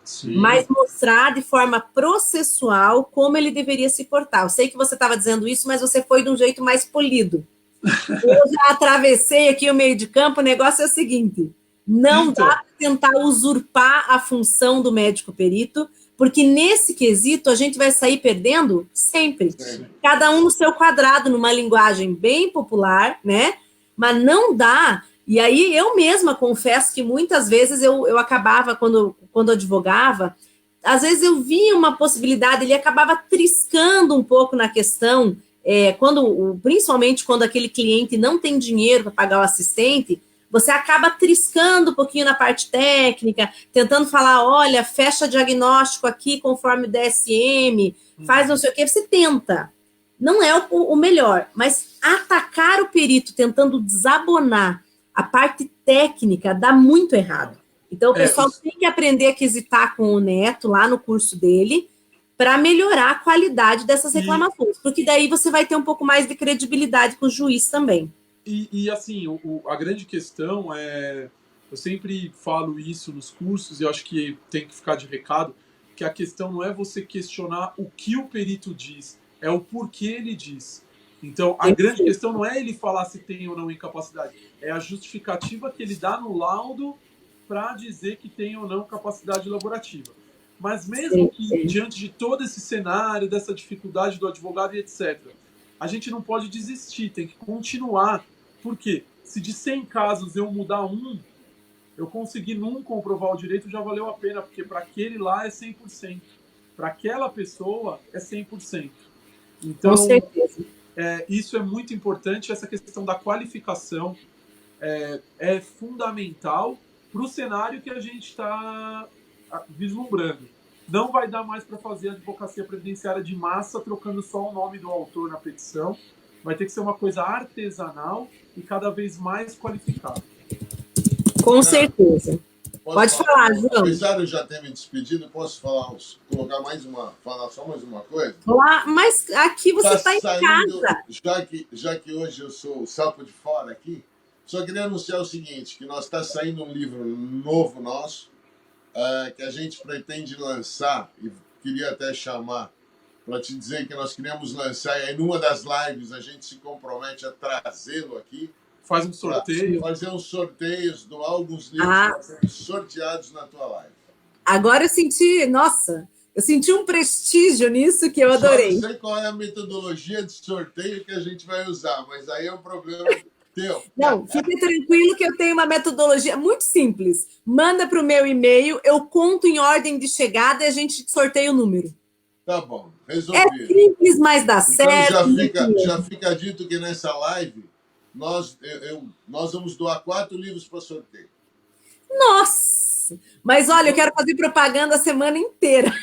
Sim. mas mostrar de forma processual como ele deveria se portar. Eu sei que você estava dizendo isso, mas você foi de um jeito mais polido. Eu já atravessei aqui o meio de campo, o negócio é o seguinte, não dá para tentar usurpar a função do médico perito, porque nesse quesito a gente vai sair perdendo sempre. Sim. Cada um no seu quadrado, numa linguagem bem popular, né? Mas não dá. E aí eu mesma confesso que muitas vezes eu acabava, quando advogava, às vezes eu via uma possibilidade, ele acabava triscando um pouco na questão, principalmente quando aquele cliente não tem dinheiro para pagar o assistente, você acaba triscando um pouquinho na parte técnica, tentando falar, olha, fecha diagnóstico aqui conforme o DSM, faz não sei o quê, você tenta. Não é o melhor, mas atacar o perito tentando desabonar a parte técnica dá muito errado. Então, o pessoal tem que aprender a quesitar com o Neto, lá no curso dele, para melhorar a qualidade dessas reclamações, porque daí você vai ter um pouco mais de credibilidade com o juiz também. E assim, a grande questão eu sempre falo isso nos cursos, e eu acho que tem que ficar de recado, que a questão não é você questionar o que o perito diz, é o porquê ele diz. Então, a grande questão não é ele falar se tem ou não incapacidade, é a justificativa que ele dá no laudo para dizer que tem ou não capacidade laborativa. Mas mesmo que, diante de todo esse cenário, dessa dificuldade do advogado e etc., a gente não pode desistir, tem que continuar. Por quê? Se de 100 casos eu mudar um, eu conseguir num comprovar o direito, já valeu a pena, porque para aquele lá é 100%. Para aquela pessoa é 100%. Então, com certeza. Isso é muito importante, essa questão da qualificação é fundamental para o cenário que a gente está vislumbrando. Não vai dar mais para fazer advocacia previdenciária de massa trocando só o nome do autor na petição. Vai ter que ser uma coisa artesanal e cada vez mais qualificada. Com certeza. Pode falar, João. Apesar de eu já ter me despedido, posso falar falar só mais uma coisa? Mas aqui você está em casa. Já que hoje eu sou o sapo de fora aqui, só queria anunciar o seguinte, que nós está saindo um livro novo nosso, que a gente pretende lançar, e queria até chamar para te dizer que nós queríamos lançar, e aí numa das lives a gente se compromete a trazê-lo aqui. Faz um sorteio. Fazer uns sorteios, doar alguns livros para serem sorteados na tua live. Agora eu senti um prestígio nisso que eu adorei. Só não sei qual é a metodologia de sorteio que a gente vai usar, mas aí é um problema teu. Não, fique tranquilo que eu tenho uma metodologia muito simples. Manda para o meu e-mail, eu conto em ordem de chegada e a gente sorteia o número. Tá bom, resolvido. É simples, mas dá certo. Já fica dito que nessa live nós vamos doar 4 livros para sorteio. Nossa! isso. Mas olha, eu quero fazer propaganda a semana inteira.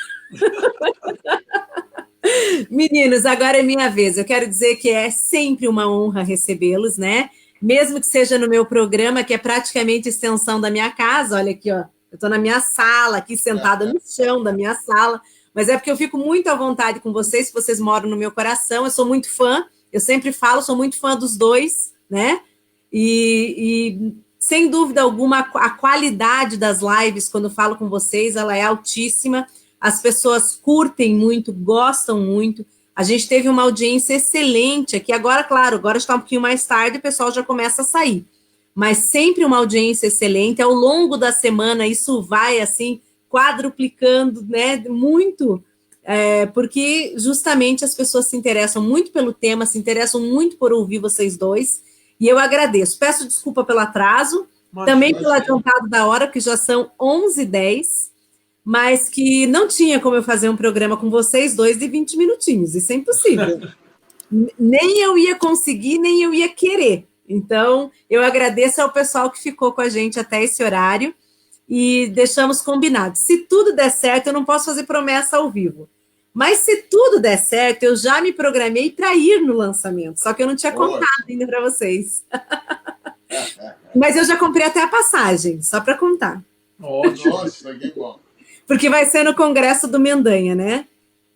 Meninos, agora é minha vez. Eu quero dizer que é sempre uma honra recebê-los, né? Mesmo que seja no meu programa, que é praticamente extensão da minha casa. Olha aqui, ó. Eu estou na minha sala, aqui sentada no chão da minha sala. Mas é porque eu fico muito à vontade com vocês, vocês moram no meu coração. Eu sou muito fã, eu sempre falo, sou muito fã dos dois, né? E sem dúvida alguma, a qualidade das lives, quando eu falo com vocês, ela é altíssima. As pessoas curtem muito, gostam muito. A gente teve uma audiência excelente aqui. Agora, claro, agora está um pouquinho mais tarde, o pessoal já começa a sair. Mas sempre uma audiência excelente. Ao longo da semana, isso vai, assim, quadruplicando, né? Muito, porque justamente as pessoas se interessam muito pelo tema, se interessam muito por ouvir vocês dois. E eu agradeço. Peço desculpa pelo atraso, também pelo adiantado da hora, que já são 11h10. Mas que não tinha como eu fazer um programa com vocês dois de 20 minutinhos, isso é impossível. Nem eu ia conseguir, nem eu ia querer. Então, eu agradeço ao pessoal que ficou com a gente até esse horário e deixamos combinado. Se tudo der certo, eu não posso fazer promessa ao vivo. Mas se tudo der certo, eu já me programei para ir no lançamento, só que eu não tinha contado ainda para vocês. Mas eu já comprei até a passagem, só para contar. Ótimo. Nossa, que bom. Porque vai ser no Congresso do Mendanha, né?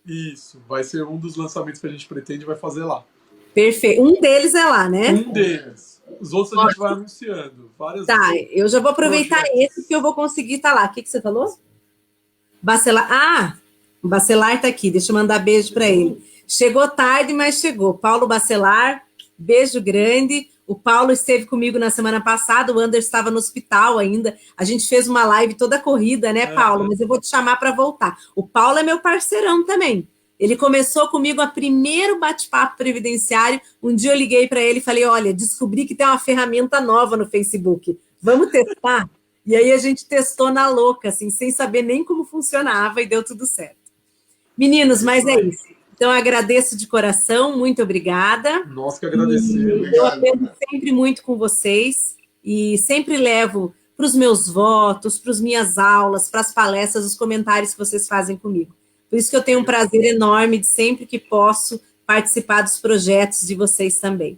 Isso, vai ser um dos lançamentos que a gente pretende vai fazer lá. Perfeito. Um deles é lá, né? Um deles. Os outros a gente vai anunciando. Várias vezes. Eu já vou aproveitar esse que eu vou conseguir estar lá. O que você falou? Bacelar. Ah, o Bacelar está aqui. Deixa eu mandar beijo para ele. Chegou tarde, mas chegou. Paulo Bacelar, beijo grande. O Paulo esteve comigo na semana passada, o Anderson estava no hospital ainda. A gente fez uma live toda corrida, né, Paulo? Mas eu vou te chamar para voltar. O Paulo é meu parceirão também. Ele começou comigo a primeiro bate-papo previdenciário. Um dia eu liguei para ele e falei, olha, descobri que tem uma ferramenta nova no Facebook. Vamos testar? E aí a gente testou na louca, assim, sem saber nem como funcionava e deu tudo certo. Meninos, mas é isso. Então, eu agradeço de coração, muito obrigada. Nós que agradecemos. Eu aprendo sempre muito com vocês e sempre levo para os meus votos, para as minhas aulas, para as palestras, os comentários que vocês fazem comigo. Por isso que eu tenho um prazer enorme de sempre que posso participar dos projetos de vocês também.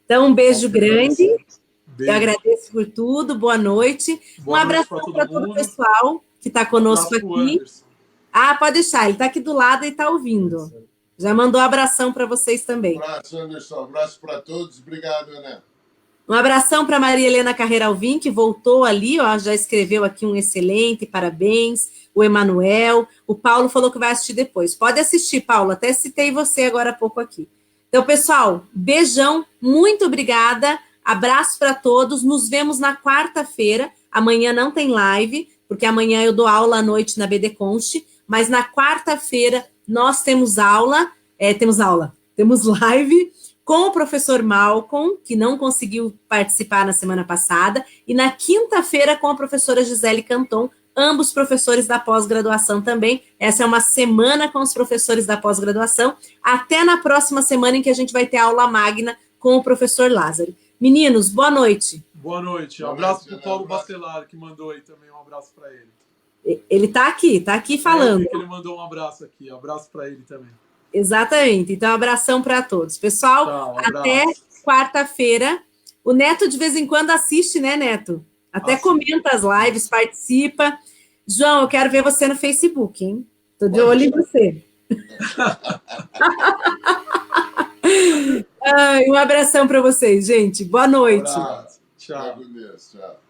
Então, um beijo grande. Beijo. Eu agradeço por tudo. Boa noite. Um abraço para todo o pessoal que está conosco aqui. Ah, pode deixar. Ele está aqui do lado e está ouvindo. Já mandou um abração para vocês também. Um abraço, Anderson. Um abraço para todos. Obrigado, Ana. Um abração para Maria Helena Carreira Alvim, que voltou ali, ó, já escreveu aqui um excelente, parabéns. O Emanuel. O Paulo falou que vai assistir depois. Pode assistir, Paulo. Até citei você agora há pouco aqui. Então, pessoal, beijão. Muito obrigada. Abraço para todos. Nos vemos na quarta-feira. Amanhã não tem live, porque amanhã eu dou aula à noite na BD Conste. Mas na quarta-feira nós temos temos live com o professor Malcolm, que não conseguiu participar na semana passada, e na quinta-feira com a professora Gisele Canton, ambos professores da pós-graduação também. Essa é uma semana com os professores da pós-graduação, até na próxima semana em que a gente vai ter aula magna com o professor Lázaro. Meninos, boa noite. Boa noite. Um abraço para o Paulo Bacelar, que mandou aí também um abraço para ele. Ele está aqui falando. Ele mandou um abraço aqui, abraço para ele também. Exatamente, então um abração para todos. Pessoal, tchau, até quarta-feira. O Neto de vez em quando assiste, né, Neto? Até comenta as lives, participa. João, eu quero ver você no Facebook, hein? Tô de olho em você. Um abração para vocês, gente. Boa noite. Um abraço. Tchau. Tchau.